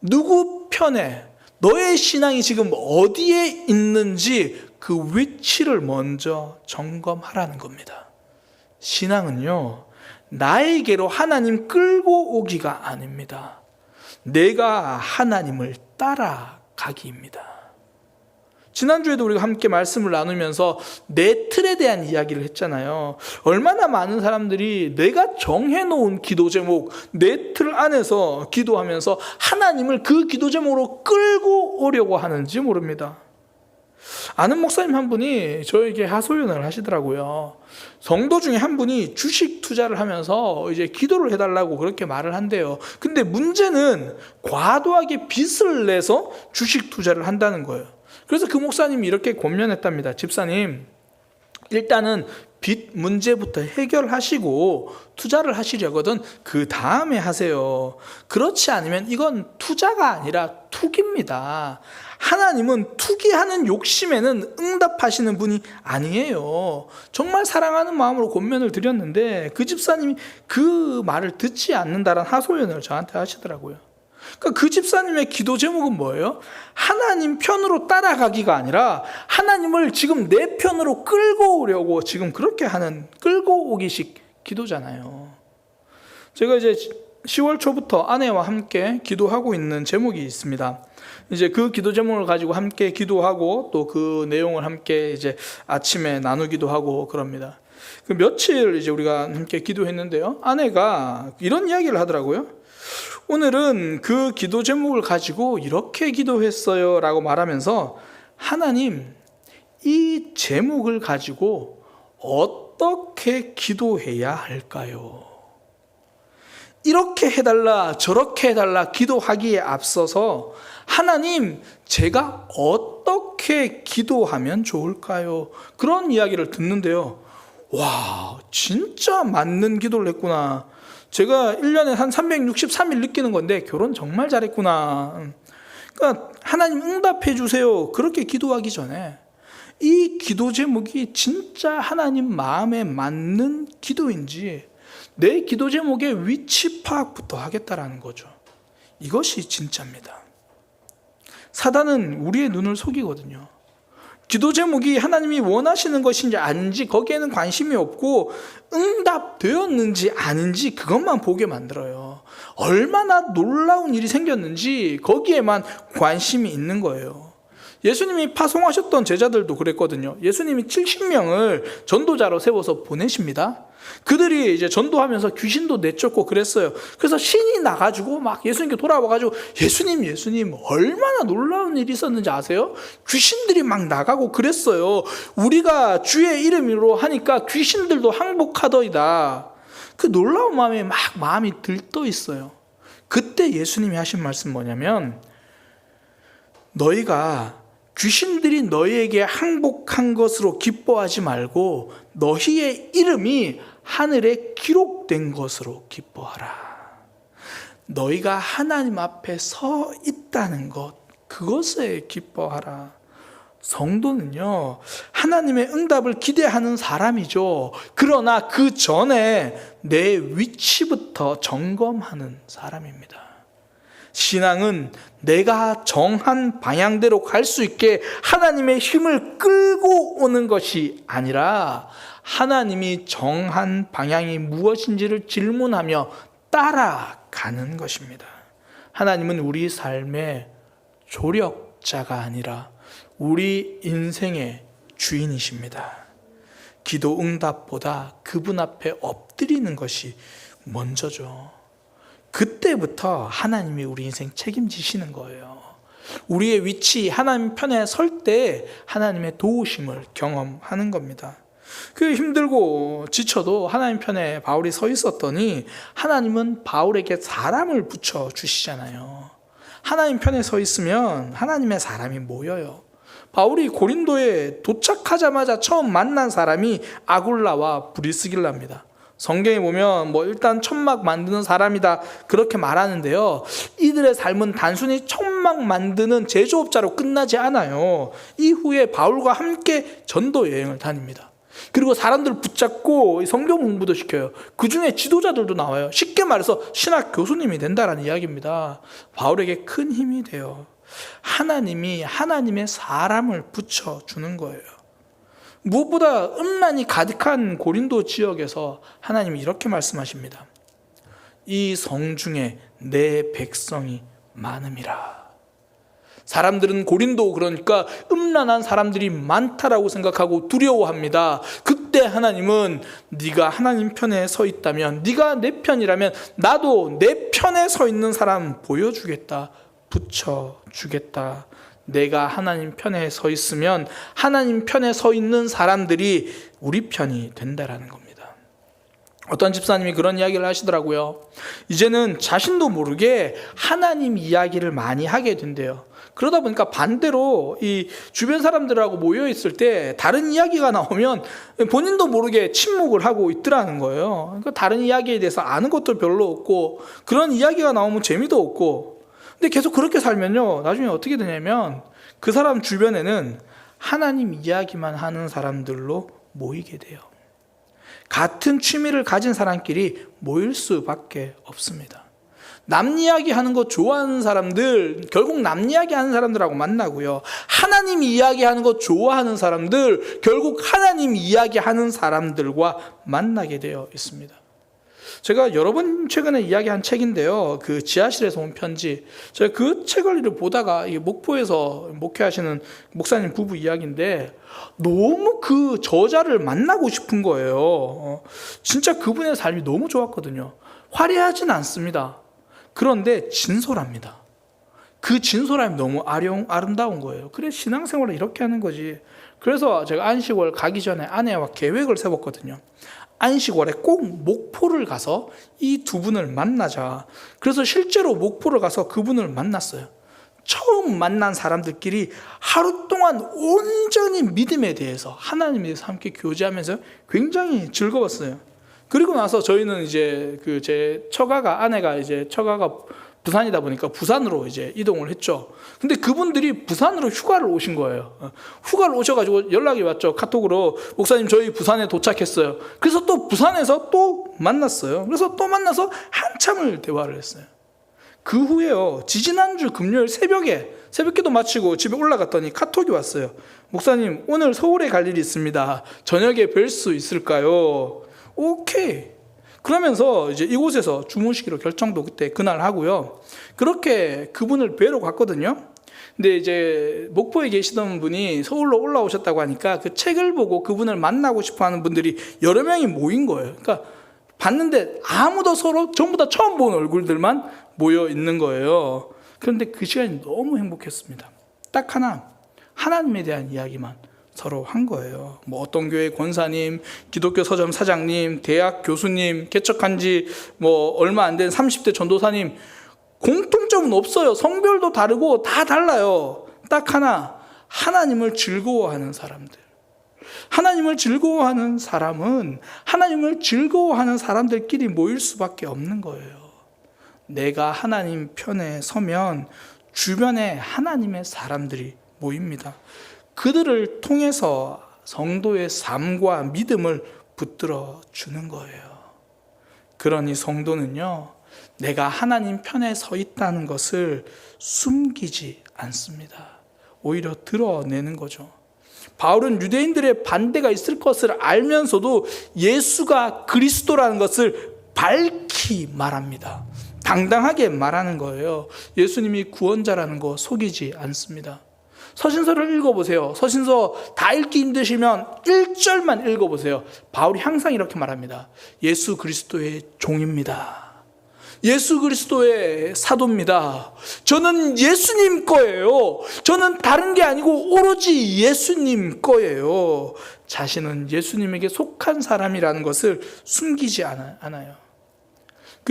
누구 편에, 너의 신앙이 지금 어디에 있는지 그 위치를 먼저 점검하라는 겁니다. 신앙은요, 나에게로 하나님 끌고 오기가 아닙니다. 내가 하나님을 따라가기입니다. 지난주에도 우리가 함께 말씀을 나누면서 내 틀에 대한 이야기를 했잖아요. 얼마나 많은 사람들이 내가 정해놓은 기도 제목, 내 틀 안에서 기도하면서 하나님을 그 기도 제목으로 끌고 오려고 하는지 모릅니다. 아는 목사님 한 분이 저에게 하소연을 하시더라고요. 성도 중에 한 분이 주식 투자를 하면서 이제 기도를 해달라고 그렇게 말을 한대요. 근데 문제는 과도하게 빚을 내서 주식 투자를 한다는 거예요. 그래서 그 목사님이 이렇게 권면했답니다. 집사님, 일단은 빚 문제부터 해결하시고 투자를 하시려거든 그 다음에 하세요. 그렇지 않으면 이건 투자가 아니라 투기입니다. 하나님은 투기하는 욕심에는 응답하시는 분이 아니에요. 정말 사랑하는 마음으로 권면을 드렸는데 그 집사님이 그 말을 듣지 않는다는 하소연을 저한테 하시더라고요. 그러니까 그 집사님의 기도 제목은 뭐예요? 하나님 편으로 따라가기가 아니라 하나님을 지금 내 편으로 끌고 오려고 지금 그렇게 하는 끌고 오기식 기도잖아요. 제가 이제 10월 초부터 아내와 함께 기도하고 있는 제목이 있습니다. 이제 그 기도 제목을 가지고 함께 기도하고 또 그 내용을 함께 이제 아침에 나누기도 하고 그럽니다. 그 며칠 이제 우리가 함께 기도했는데요. 아내가 이런 이야기를 하더라고요. 오늘은 그 기도 제목을 가지고 이렇게 기도했어요 라고 말하면서 하나님, 이 제목을 가지고 어떻게 기도해야 할까요? 이렇게 해달라 저렇게 해달라 기도하기에 앞서서 하나님, 제가 어떻게 기도하면 좋을까요? 그런 이야기를 듣는데요. 와, 진짜 맞는 기도를 했구나. 제가 1년에 한 363일 느끼는 건데 결혼 정말 잘했구나. 그러니까 하나님 응답해 주세요. 그렇게 기도하기 전에 이 기도 제목이 진짜 하나님 마음에 맞는 기도인지 내 기도 제목의 위치 파악부터 하겠다라는 거죠. 이것이 진짜입니다. 사단은 우리의 눈을 속이거든요. 기도 제목이 하나님이 원하시는 것인지 아닌지 거기에는 관심이 없고 응답되었는지 아닌지 그것만 보게 만들어요. 얼마나 놀라운 일이 생겼는지 거기에만 관심이 있는 거예요. 예수님이 파송하셨던 제자들도 그랬거든요. 예수님이 70명을 전도자로 세워서 보내십니다. 그들이 이제 전도하면서 귀신도 내쫓고 그랬어요. 그래서 신이 나가지고 막 예수님께 돌아와가지고 예수님 얼마나 놀라운 일이 있었는지 아세요? 귀신들이 막 나가고 그랬어요. 우리가 주의 이름으로 하니까 귀신들도 항복하더이다. 그 놀라운 마음에 막 마음이 들떠 있어요. 그때 예수님이 하신 말씀 뭐냐면, 너희가 귀신들이 너희에게 항복한 것으로 기뻐하지 말고 너희의 이름이 하늘에 기록된 것으로 기뻐하라. 너희가 하나님 앞에 서 있다는 것, 그것에 기뻐하라. 성도는요, 하나님의 응답을 기대하는 사람이죠. 그러나 그 전에 내 위치부터 점검하는 사람입니다. 신앙은 내가 정한 방향대로 갈 수 있게 하나님의 힘을 끌고 오는 것이 아니라 하나님이 정한 방향이 무엇인지를 질문하며 따라가는 것입니다. 하나님은 우리 삶의 조력자가 아니라 우리 인생의 주인이십니다. 기도 응답보다 그분 앞에 엎드리는 것이 먼저죠. 그때부터 하나님이 우리 인생 책임지시는 거예요. 우리의 위치, 하나님 편에 설 때 하나님의 도우심을 경험하는 겁니다. 그 힘들고 지쳐도 하나님 편에 바울이 서 있었더니 하나님은 바울에게 사람을 붙여 주시잖아요. 하나님 편에 서 있으면 하나님의 사람이 모여요. 바울이 고린도에 도착하자마자 처음 만난 사람이 아굴라와 브리스길라입니다. 성경에 보면 일단 천막 만드는 사람이다 그렇게 말하는데요. 이들의 삶은 단순히 천막 만드는 제조업자로 끝나지 않아요. 이후에 바울과 함께 전도 여행을 다닙니다. 그리고 사람들을 붙잡고 성경 공부도 시켜요. 그 중에 지도자들도 나와요. 쉽게 말해서 신학 교수님이 된다라는 이야기입니다. 바울에게 큰 힘이 돼요. 하나님이 하나님의 사람을 붙여주는 거예요. 무엇보다 음란이 가득한 고린도 지역에서 하나님이 이렇게 말씀하십니다. 이 성 중에 내 백성이 많음이라. 사람들은 고린도, 그러니까 음란한 사람들이 많다라고 생각하고 두려워합니다. 그때 하나님은 네가 하나님 편에 서 있다면, 네가 내 편이라면 나도 내 편에 서 있는 사람 보여주겠다, 붙여주겠다. 내가 하나님 편에 서 있으면 하나님 편에 서 있는 사람들이 우리 편이 된다라는 겁니다. 어떤 집사님이 그런 이야기를 하시더라고요. 이제는 자신도 모르게 하나님 이야기를 많이 하게 된대요. 그러다 보니까 반대로 이 주변 사람들하고 모여 있을 때 다른 이야기가 나오면 본인도 모르게 침묵을 하고 있더라는 거예요. 그러니까 다른 이야기에 대해서 아는 것도 별로 없고, 그런 이야기가 나오면 재미도 없고, 근데 계속 그렇게 살면요, 나중에 어떻게 되냐면 그 사람 주변에는 하나님 이야기만 하는 사람들로 모이게 돼요. 같은 취미를 가진 사람끼리 모일 수밖에 없습니다. 남 이야기 하는 거 좋아하는 사람들, 결국 남 이야기 하는 사람들하고 만나고요. 하나님 이야기 하는 거 좋아하는 사람들, 결국 하나님 이야기 하는 사람들과 만나게 되어 있습니다. 제가 여러 번 최근에 이야기한 책인데요. 그 지하실에서 온 편지. 제가 그 책을 보다가 목포에서 목회하시는 목사님 부부 이야기인데 너무 그 저자를 만나고 싶은 거예요. 진짜 그분의 삶이 너무 좋았거든요. 화려하진 않습니다. 그런데 진솔합니다. 그 진솔함이 너무 아름다운 거예요. 그래, 신앙생활을 이렇게 하는 거지. 그래서 제가 안식월 가기 전에 아내와 계획을 세웠거든요. 안식월에 꼭 목포를 가서 이 두 분을 만나자. 그래서 실제로 목포를 가서 그분을 만났어요. 처음 만난 사람들끼리 하루 동안 온전히 믿음에 대해서, 하나님에 대해서 함께 교제하면서 굉장히 즐거웠어요. 그리고 나서 저희는 이제 제 처가가, 아내가 이제 처가가 부산이다 보니까 부산으로 이제 이동을 했죠. 근데 그분들이 부산으로 휴가를 오신 거예요. 휴가를 오셔가지고 연락이 왔죠. 카톡으로, 목사님 저희 부산에 도착했어요. 그래서 또 부산에서 또 만났어요. 그래서 또 만나서 한참을 대화를 했어요. 그 후에요, 지지난주 금요일 새벽기도 마치고 집에 올라갔더니 카톡이 왔어요. 목사님 오늘 서울에 갈 일이 있습니다. 저녁에 뵐 수 있을까요? 오케이. 그러면서 이제 이곳에서 주무시기로 결정도 그날 하고요. 그렇게 그분을 뵈러 갔거든요. 근데 이제 목포에 계시던 분이 서울로 올라오셨다고 하니까 그 책을 보고 그분을 만나고 싶어 하는 분들이 여러 명이 모인 거예요. 그러니까 봤는데 아무도 서로 전부 다 처음 본 얼굴들만 모여 있는 거예요. 그런데 그 시간이 너무 행복했습니다. 딱 하나, 하나님에 대한 이야기만 서로 한 거예요. 어떤 교회 권사님, 기독교 서점 사장님, 대학 교수님, 개척한 지 얼마 안 된 30대 전도사님, 공통점은 없어요. 성별도 다르고 다 달라요. 딱 하나, 하나님을 즐거워하는 사람들. 하나님을 즐거워하는 사람은 하나님을 즐거워하는 사람들끼리 모일 수밖에 없는 거예요. 내가 하나님 편에 서면 주변에 하나님의 사람들이 모입니다. 그들을 통해서 성도의 삶과 믿음을 붙들어 주는 거예요. 그러니 성도는요, 내가 하나님 편에 서 있다는 것을 숨기지 않습니다. 오히려 드러내는 거죠. 바울은 유대인들의 반대가 있을 것을 알면서도 예수가 그리스도라는 것을 밝히 말합니다. 당당하게 말하는 거예요. 예수님이 구원자라는 거 속이지 않습니다. 서신서를 읽어보세요. 서신서 다 읽기 힘드시면 1절만 읽어보세요. 바울이 항상 이렇게 말합니다. 예수 그리스도의 종입니다. 예수 그리스도의 사도입니다. 저는 예수님 거예요. 저는 다른 게 아니고 오로지 예수님 거예요. 자신은 예수님에게 속한 사람이라는 것을 숨기지 않아요.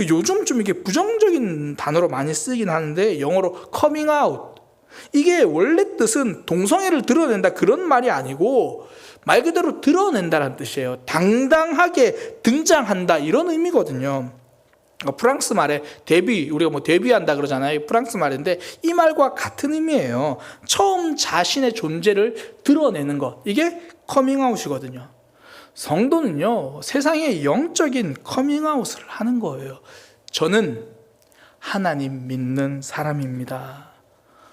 요즘 좀 이게 부정적인 단어로 많이 쓰긴 하는데 영어로 coming out. 이게 원래 뜻은 동성애를 드러낸다 그런 말이 아니고 말 그대로 드러낸다는 뜻이에요. 당당하게 등장한다 이런 의미거든요. 프랑스 말에 데뷔, 우리가 뭐 데뷔한다 그러잖아요. 프랑스 말인데 이 말과 같은 의미예요. 처음 자신의 존재를 드러내는 것. 이게 커밍아웃이거든요. 성도는요, 세상의 영적인 커밍아웃을 하는 거예요. 저는 하나님 믿는 사람입니다.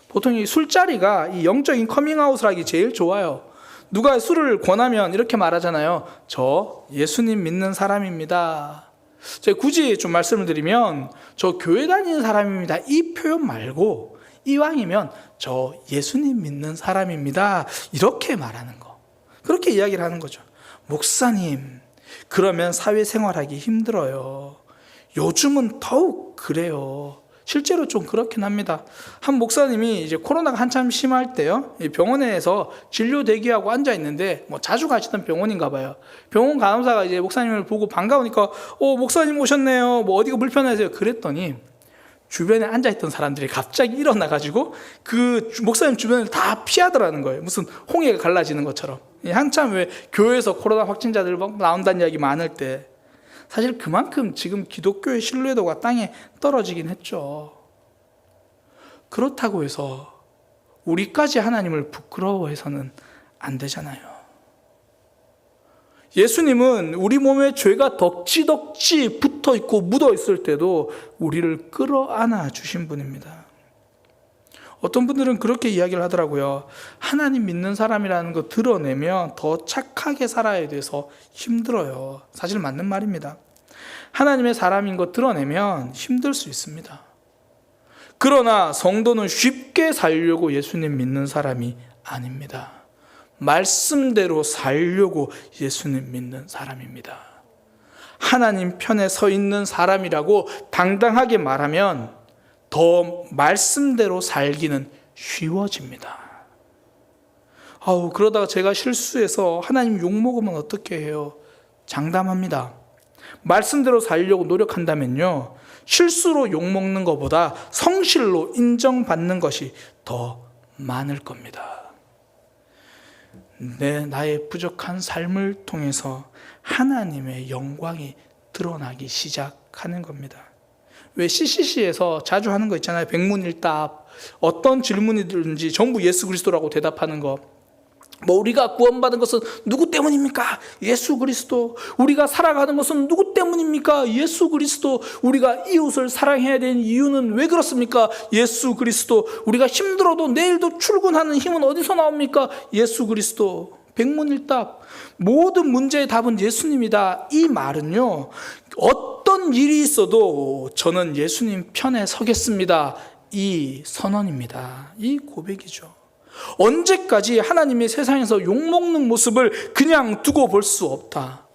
보통 이 술자리가 이 영적인 커밍아웃을 하기 제일 좋아요. 누가 술을 권하면 이렇게 말하잖아요. 저 예수님 믿는 사람입니다. 제가 굳이 좀 말씀을 드리면 저 교회 다니는 사람입니다. 이 표현 말고 이왕이면 저 예수님 믿는 사람입니다. 이렇게 말하는 거. 그렇게 이야기를 하는 거죠. 목사님, 그러면 사회생활하기 힘들어요. 요즘은 더욱 그래요. 실제로 좀 그렇긴 합니다. 한 목사님이 이제 코로나가 한참 심할 때요, 병원에서 진료 대기하고 앉아 있는데 뭐 자주 가시던 병원인가 봐요. 병원 간호사가 이제 목사님을 보고 반가우니까 목사님 오셨네요. 뭐 어디가 불편하세요? 그랬더니 주변에 앉아 있던 사람들이 갑자기 일어나 가지고 그 목사님 주변을 다 피하더라는 거예요. 무슨 홍해가 갈라지는 것처럼. 한참 왜 교회에서 코로나 확진자들 막 나온다는 이야기 많을 때 사실 그만큼 지금 기독교의 신뢰도가 땅에 떨어지긴 했죠. 그렇다고 해서 우리까지 하나님을 부끄러워해서는 안 되잖아요. 예수님은 우리 몸에 죄가 덕지덕지 붙어 있고 묻어 있을 때도 우리를 끌어안아 주신 분입니다. 어떤 분들은 그렇게 이야기를 하더라고요. 하나님 믿는 사람이라는 거 드러내면 더 착하게 살아야 돼서 힘들어요. 사실 맞는 말입니다. 하나님의 사람인 거 드러내면 힘들 수 있습니다. 그러나 성도는 쉽게 살려고 예수님 믿는 사람이 아닙니다. 말씀대로 살려고 예수님 믿는 사람입니다. 하나님 편에 서 있는 사람이라고 당당하게 말하면 더 말씀대로 살기는 쉬워집니다. 그러다가 제가 실수해서 하나님 욕먹으면 어떻게 해요? 장담합니다. 말씀대로 살려고 노력한다면요, 실수로 욕먹는 것보다 성실로 인정받는 것이 더 많을 겁니다. 나의 부족한 삶을 통해서 하나님의 영광이 드러나기 시작하는 겁니다. 왜 CCC에서 자주 하는 거 있잖아요. 백문일답. 어떤 질문이든지 전부 예수 그리스도라고 대답하는 거. 우리가 구원받은 것은 누구 때문입니까? 예수 그리스도. 우리가 살아가는 것은 누구 때문입니까? 예수 그리스도. 우리가 이웃을 사랑해야 되는 이유는 왜 그렇습니까? 예수 그리스도. 우리가 힘들어도 내일도 출근하는 힘은 어디서 나옵니까? 예수 그리스도. 백문일답. 모든 문제의 답은 예수님이다. 이 말은요, 어떤 일이 있어도 저는 예수님 편에 서겠습니다. 이 선언입니다. 이 고백이죠. 언제까지 하나님의 세상에서 욕먹는 모습을 그냥 두고 볼 수 없다.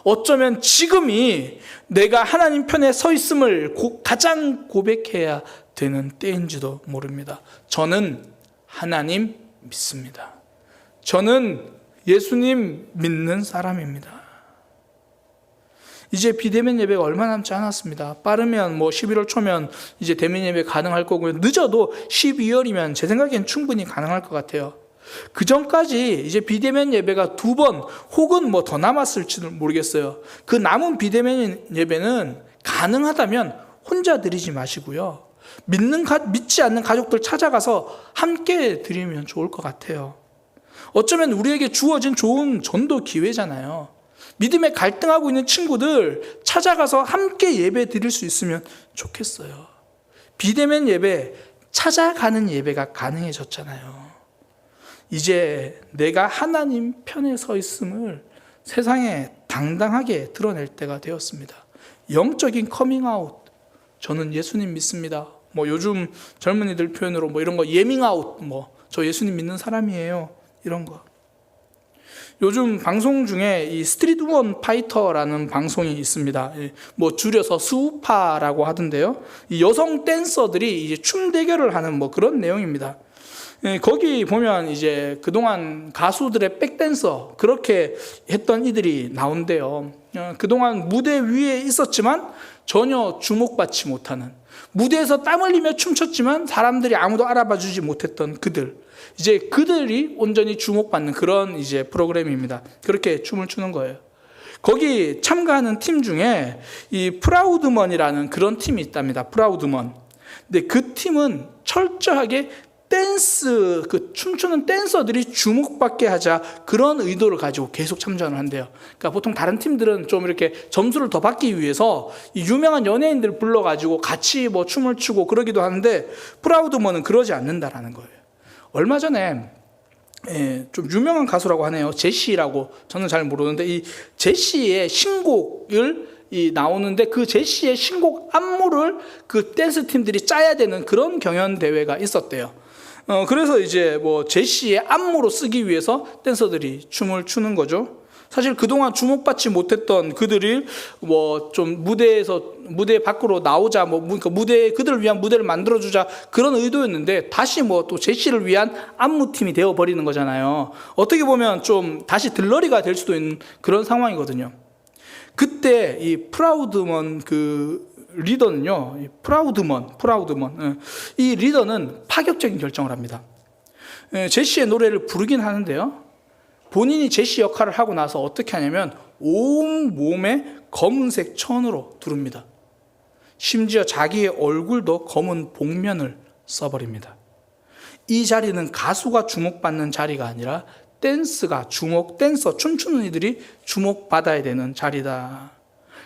어쩌면 지금이 내가 하나님 편에 서 있음을 가장 고백해야 되는 때인지도 모릅니다. 저는 하나님 믿습니다. 저는 예수님 믿는 사람입니다. 이제 비대면 예배가 얼마 남지 않았습니다. 빠르면 11월 초면 이제 대면 예배 가능할 거고요. 늦어도 12월이면 제 생각엔 충분히 가능할 것 같아요. 그 전까지 이제 비대면 예배가 2번 혹은 더 남았을지는 모르겠어요. 그 남은 비대면 예배는 가능하다면 혼자 드리지 마시고요. 믿지 않는 가족들 찾아가서 함께 드리면 좋을 것 같아요. 어쩌면 우리에게 주어진 좋은 전도 기회잖아요. 믿음에 갈등하고 있는 친구들 찾아가서 함께 예배 드릴 수 있으면 좋겠어요. 비대면 예배, 찾아가는 예배가 가능해졌잖아요. 이제 내가 하나님 편에 서 있음을 세상에 당당하게 드러낼 때가 되었습니다. 영적인 커밍아웃. 저는 예수님 믿습니다. 요즘 젊은이들 표현으로 이런 거 예밍아웃. 저 예수님 믿는 사람이에요. 이런 거. 요즘 방송 중에 이 스트리트원 파이터라는 방송이 있습니다. 뭐 줄여서 스우파라고 하던데요. 이 여성 댄서들이 이제 춤 대결을 하는 뭐 그런 내용입니다. 거기 보면 이제 그동안 가수들의 백댄서 그렇게 했던 이들이 나온대요. 그동안 무대 위에 있었지만 전혀 주목받지 못하는, 무대에서 땀 흘리며 춤췄지만 사람들이 아무도 알아봐 주지 못했던 그들, 이제 그들이 온전히 주목받는 그런 이제 프로그램입니다. 그렇게 춤을 추는 거예요. 거기 참가하는 팀 중에 이 프라우드먼이라는 그런 팀이 있답니다. 프라우드먼. 근데 그 팀은 철저하게 댄스, 그 춤추는 댄서들이 주목받게 하자, 그런 의도를 가지고 계속 참전을 한대요. 그러니까 보통 다른 팀들은 좀 이렇게 점수를 더 받기 위해서 이 유명한 연예인들 불러가지고 같이 뭐 춤을 추고 그러기도 하는데, 프라우드먼은 그러지 않는다라는 거예요. 얼마 전에 좀 유명한 가수라고 하네요. 제시라고, 저는 잘 모르는데 이 제시의 신곡을 나오는데 그 제시의 신곡 안무를 그 댄스 팀들이 짜야 되는 그런 경연 대회가 있었대요. 그래서 이제 뭐 제시의 안무로 쓰기 위해서 댄서들이 춤을 추는 거죠. 사실 그동안 주목받지 못했던 그들이 뭐 좀 무대 밖으로 나오자, 뭐 그러니까 그들을 위한 무대를 만들어주자, 그런 의도였는데 다시 뭐 또 제시를 위한 안무팀이 되어버리는 거잖아요. 어떻게 보면 좀 다시 들러리가 될 수도 있는 그런 상황이거든요. 그때 이 프라우드먼 그 리더는요, 프라우드먼 이 리더는 파격적인 결정을 합니다. 제시의 노래를 부르긴 하는데요, 본인이 제시 역할을 하고 나서 어떻게 하냐면 온 몸에 검은색 천으로 두릅니다. 심지어 자기의 얼굴도 검은 복면을 써버립니다. 이 자리는 가수가 주목받는 자리가 아니라 댄서, 춤추는 이들이 주목받아야 되는 자리다.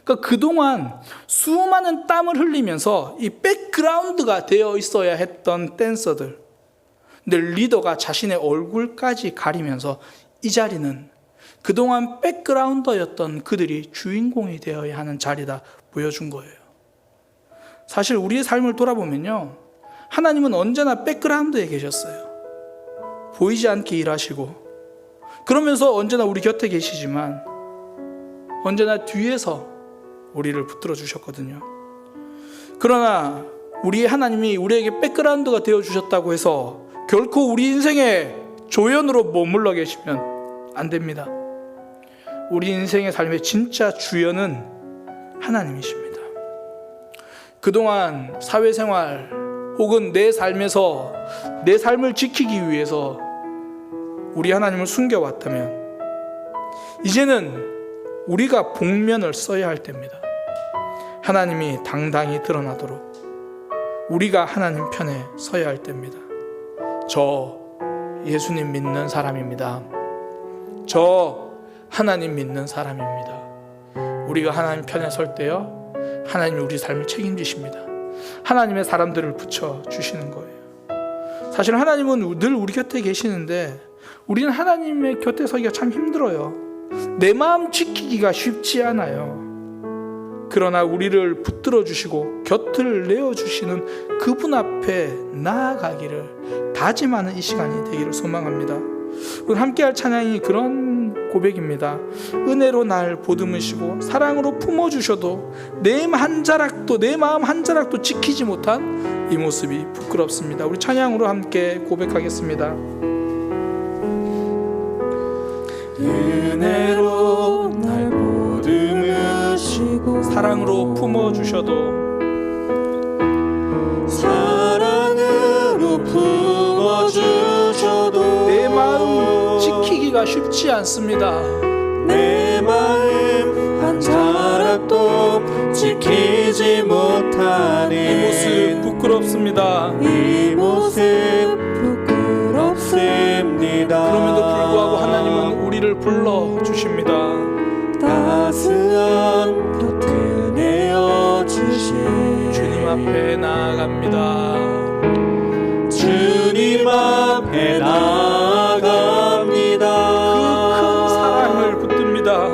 그러니까 그동안 수많은 땀을 흘리면서 이 백그라운드가 되어 있어야 했던 댄서들, 근데 리더가 자신의 얼굴까지 가리면서 이 자리는 그동안 백그라운더였던 그들이 주인공이 되어야 하는 자리다 보여준 거예요. 사실 우리의 삶을 돌아보면요, 하나님은 언제나 백그라운드에 계셨어요. 보이지 않게 일하시고, 그러면서 언제나 우리 곁에 계시지만 언제나 뒤에서 우리를 붙들어 주셨거든요. 그러나 우리의 하나님이 우리에게 백그라운드가 되어 주셨다고 해서 결코 우리 인생의 조연으로 머물러 계시면 안 됩니다. 우리 인생의 삶의 진짜 주연은 하나님이십니다. 그동안 사회생활 혹은 내 삶에서 내 삶을 지키기 위해서 우리 하나님을 숨겨왔다면 이제는 우리가 복면을 써야 할 때입니다. 하나님이 당당히 드러나도록 우리가 하나님 편에 서야 할 때입니다. 저 예수님 믿는 사람입니다. 저 하나님 믿는 사람입니다. 우리가 하나님 편에 설 때요, 하나님이 우리 삶을 책임지십니다. 하나님의 사람들을 붙여주시는 거예요. 사실 하나님은 늘 우리 곁에 계시는데 우리는 하나님의 곁에 서기가 참 힘들어요. 내 마음 지키기가 쉽지 않아요. 그러나 우리를 붙들어 주시고 곁을 내어주시는 그분 앞에 나아가기를 다짐하는 이 시간이 되기를 소망합니다. 오늘 함께할 찬양이 그런 고백입니다. 은혜로 날 보듬으시고 사랑으로 품어주셔도 내 마음 한 자락도 지키지 못한 이 모습이 부끄럽습니다. 우리 찬양으로 함께 고백하겠습니다. 은혜로 날 보듬으시고 사랑으로 품어주셔도 사랑으로 품어주셔도 내 마음 지키기가 쉽지 않습니다. 내 마음 한 자락도 지키지 못하는 이 모습 부끄럽습니다. 이 모습 부끄럽습니다. 그럼에도 불구하고 하나님은 우리를 불러주십니다. 따스한 곁을 내어주신 주님 앞에 나아갑니다. 주님 앞에 나아갑니다. 그 큰 사랑을 붙듭니다.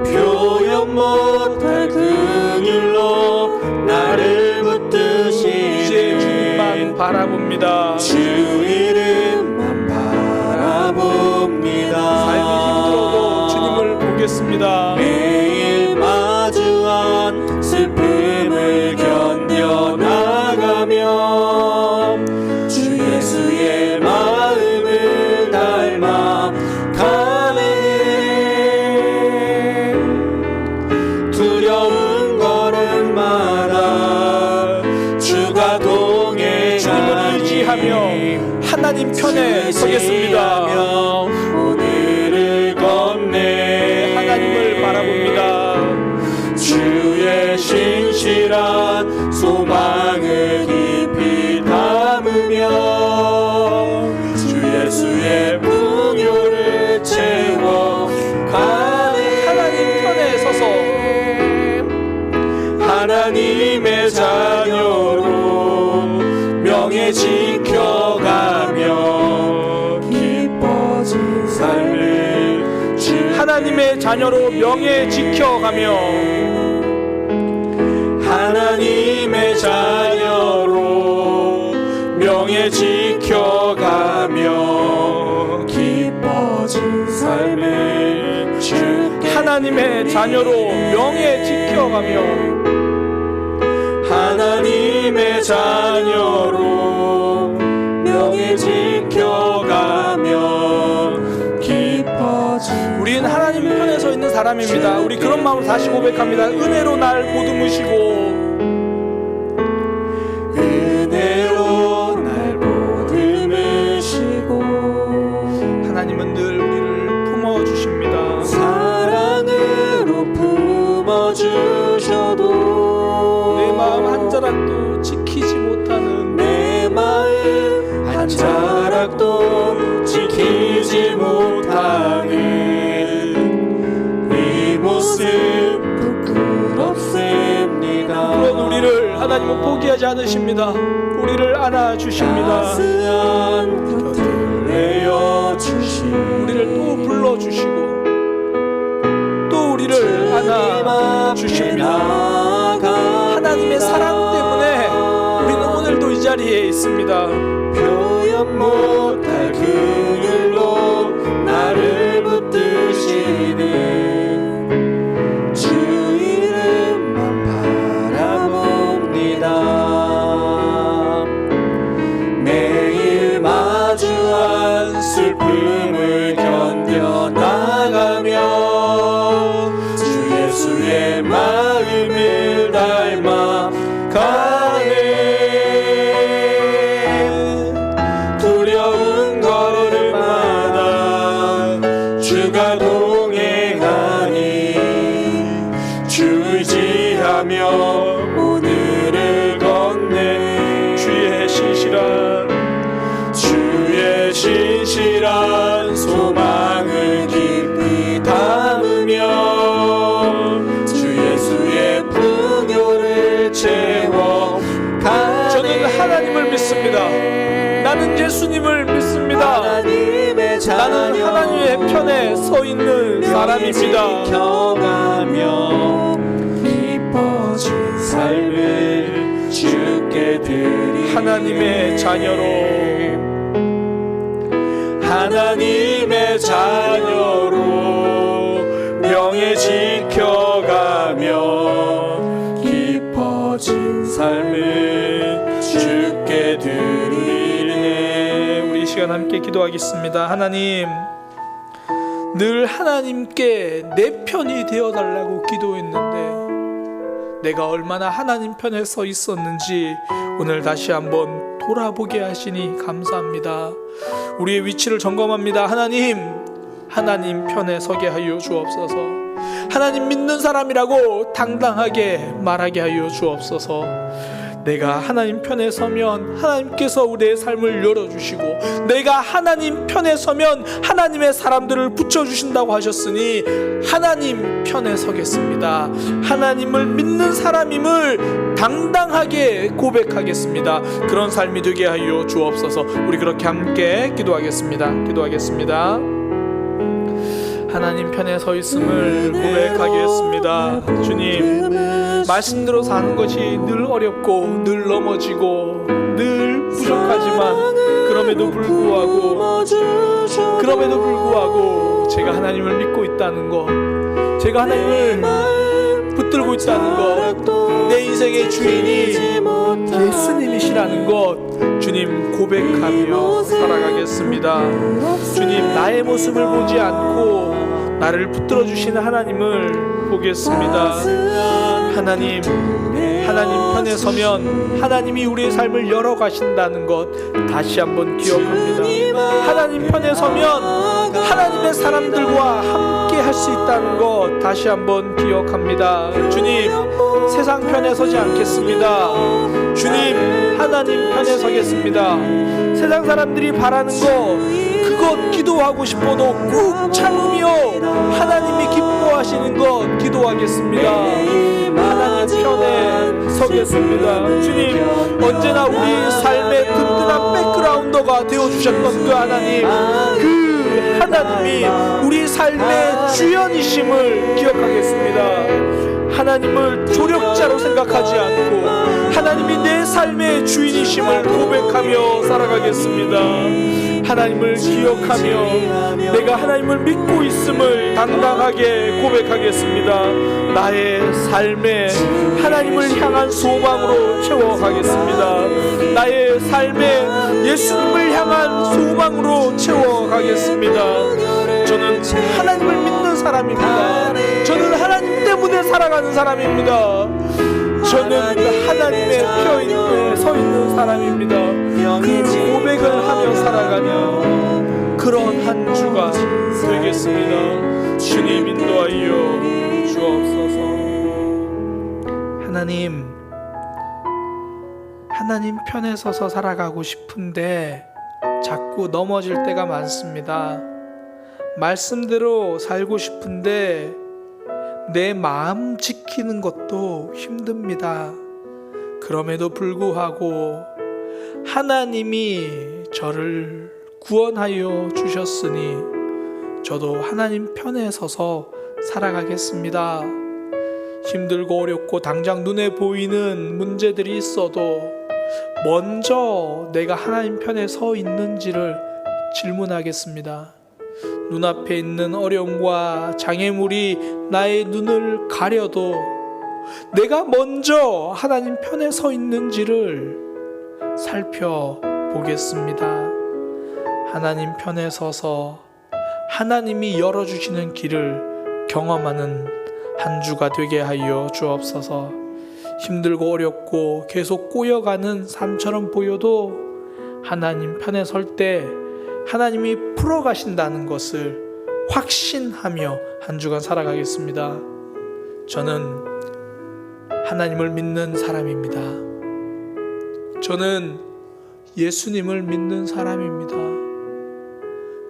표현 못할 긍휼로 나를 붙드신 이제 주님만 바라봅니다. 주 이름만 바라봅니다. 편에 서겠습니다. 오늘을 건네 하나님을 바라봅니다. 주의 신실한 소망을 깊이 담으며 주 예수의 풍요를 채워 가네. 하나님 편에 서서 하나님의 자녀로 명예 지켜가며 기뻐진 삶을 하나님의 자녀로 명예 지켜가며 하나님의 자녀로 명예 지켜가며 기뻐진 삶을 주께 하나님의 자녀로 명예 지켜가며 하나님의 자녀로 명예 지켜가며 기뻐진 우리는 하나님 편에 서 있는 사람입니다. 우리 그런 마음으로 다시 고백합니다. 은혜로 날 보듬으시고 은혜로 날 보듬으시고 하나님은 늘 우리를 품어주십니다. 사랑으로 품어주셔도 내 마음 한 자락도 지키지 못하는 내 마음 한 자락도 지키지 못하는 이 모습 부끄럽습니다. 그런 우리를 하나님은 포기하지 않으십니다. 우리를 안아주십니다. 따스한 곁을 내어주시고 우리를 또 불러주시고 또 우리를 안아주십니다. 하나님의 사랑 때문에 우리는 오늘도 이 자리에 있습니다. 표현 못할 긍휼로 나를 붙드시는 주 이름만 바라봅니다. 매일 마주한 슬픔을 견뎌나가며 주 예수의 마음을 닮아 가네. 두려운 걸음마다 주가 동행하니 주 의지하며 오늘을 건네. 주의 신실한 소망을 깊이 담으며 주 예수의 풍요를 채워 가네. 저는 하나님을 믿습니다. 나는 예수님을 믿습니다. 나는 하나님의 편에 서 있는 사람입니다. 지켜가며 기뻐진 삶을 주께 드리 하나님의 자녀로 하나님의 자녀로 명예 지켜가며 기뻐진 삶을 주께 드리네. 우리 이 시간 함께 기도하겠습니다. 하나님, 늘 하나님께 내 편이 되어달라고 기도했는데 내가 얼마나 하나님 편에 서 있었는지 오늘 다시 한번 돌아보게 하시니 감사합니다. 우리의 위치를 점검합니다. 하나님 편에 서게 하여 주옵소서. 하나님 믿는 사람이라고 당당하게 말하게 하여 주옵소서. 내가 하나님 편에 서면 하나님께서 우리의 삶을 열어주시고, 내가 하나님 편에 서면 하나님의 사람들을 붙여주신다고 하셨으니 하나님 편에 서겠습니다. 하나님을 믿는 사람임을 당당하게 고백하겠습니다. 그런 삶이 되게 하여 주옵소서. 우리 그렇게 함께 기도하겠습니다. 하나님 편에 서 있음을 고백하겠습니다. 주님, 말씀대로 사는 것이 늘 어렵고 늘 넘어지고 늘 부족하지만 그럼에도 불구하고 제가 하나님을 믿고 있다는 것, 제가 하나님을 붙들고 있다는 것, 내 인생의 주인이 예수님이시라는 것, 주님 고백하며 살아가겠습니다. 주님, 나의 모습을 보지 않고 나를 붙들어 주시는 하나님을 보겠습니다. 하나님 편에 서면 하나님이 우리의 삶을 열어가신다는 것 다시 한번 기억합니다. 하나님 편에 서면 하나님의 사람들과 함께 할 수 있다는 것 다시 한번 기억합니다. 주님, 세상 편에 서지 않겠습니다. 주님, 하나님 편에 서겠습니다. 세상 사람들이 바라는 것 그것 기도하고 싶어도 꾹 참으며 하나님이 기뻐하시는 것 기도하겠습니다. 하나님 편에 서겠습니다. 주님, 언제나 우리 삶의 든든한 백그라운더가 되어주셨던 그 하나님, 그 하나님이 우리 삶의 주연이심을 기억하겠습니다. 하나님을 조력자로 생각하지 않고 하나님이 내 삶의 주인이심을 고백하며 살아가겠습니다. 하나님을 기억하며 내가 하나님을 믿고 있음을 당당하게 고백하겠습니다. 나의 삶에 하나님을 향한 소망으로 채워가겠습니다. 나의 삶에 예수님을 향한 소망으로 채워가겠습니다. 저는 하나님을 믿는 사람입니다. 저는 하나님 때문에 살아가는 사람입니다. 저는 하나님의 펴에 서 있는 사람입니다. 그 고백을 하며 살아가는 그런 한 주가 되겠습니다. 주님 인도하여 주옵소서. 하나님 편에 서서 살아가고 싶은데 자꾸 넘어질 때가 많습니다. 말씀대로 살고 싶은데 내 마음 지키는 것도 힘듭니다. 그럼에도 불구하고 하나님이 저를 구원하여 주셨으니 저도 하나님 편에 서서 살아가겠습니다. 힘들고 어렵고 당장 눈에 보이는 문제들이 있어도 먼저 내가 하나님 편에 서 있는지를 질문하겠습니다. 눈앞에 있는 어려움과 장애물이 나의 눈을 가려도 내가 먼저 하나님 편에 서 있는지를 살펴보겠습니다. 하나님 편에 서서 하나님이 열어주시는 길을 경험하는 한 주가 되게 하여 주옵소서. 힘들고 어렵고 계속 꼬여가는 삶처럼 보여도 하나님 편에 설 때 하나님이 풀어가신다는 것을 확신하며 한 주간 살아가겠습니다. 저는 하나님을 믿는 사람입니다. 저는 예수님을 믿는 사람입니다.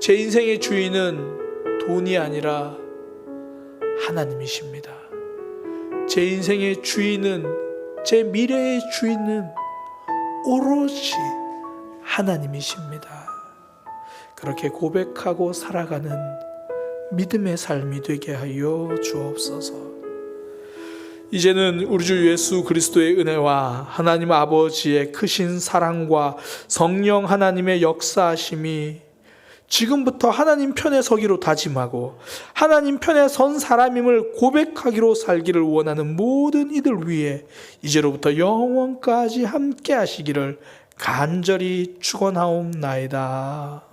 제 인생의 주인은 돈이 아니라 하나님이십니다. 제 인생의 주인은, 제 미래의 주인은 오로지 하나님이십니다. 그렇게 고백하고 살아가는 믿음의 삶이 되게 하여 주옵소서. 이제는 우리 주 예수 그리스도의 은혜와 하나님 아버지의 크신 사랑과 성령 하나님의 역사하심이 지금부터 하나님 편에 서기로 다짐하고 하나님 편에 선 사람임을 고백하기로 살기를 원하는 모든 이들 위해 이제로부터 영원까지 함께 하시기를 간절히 축원하옵나이다.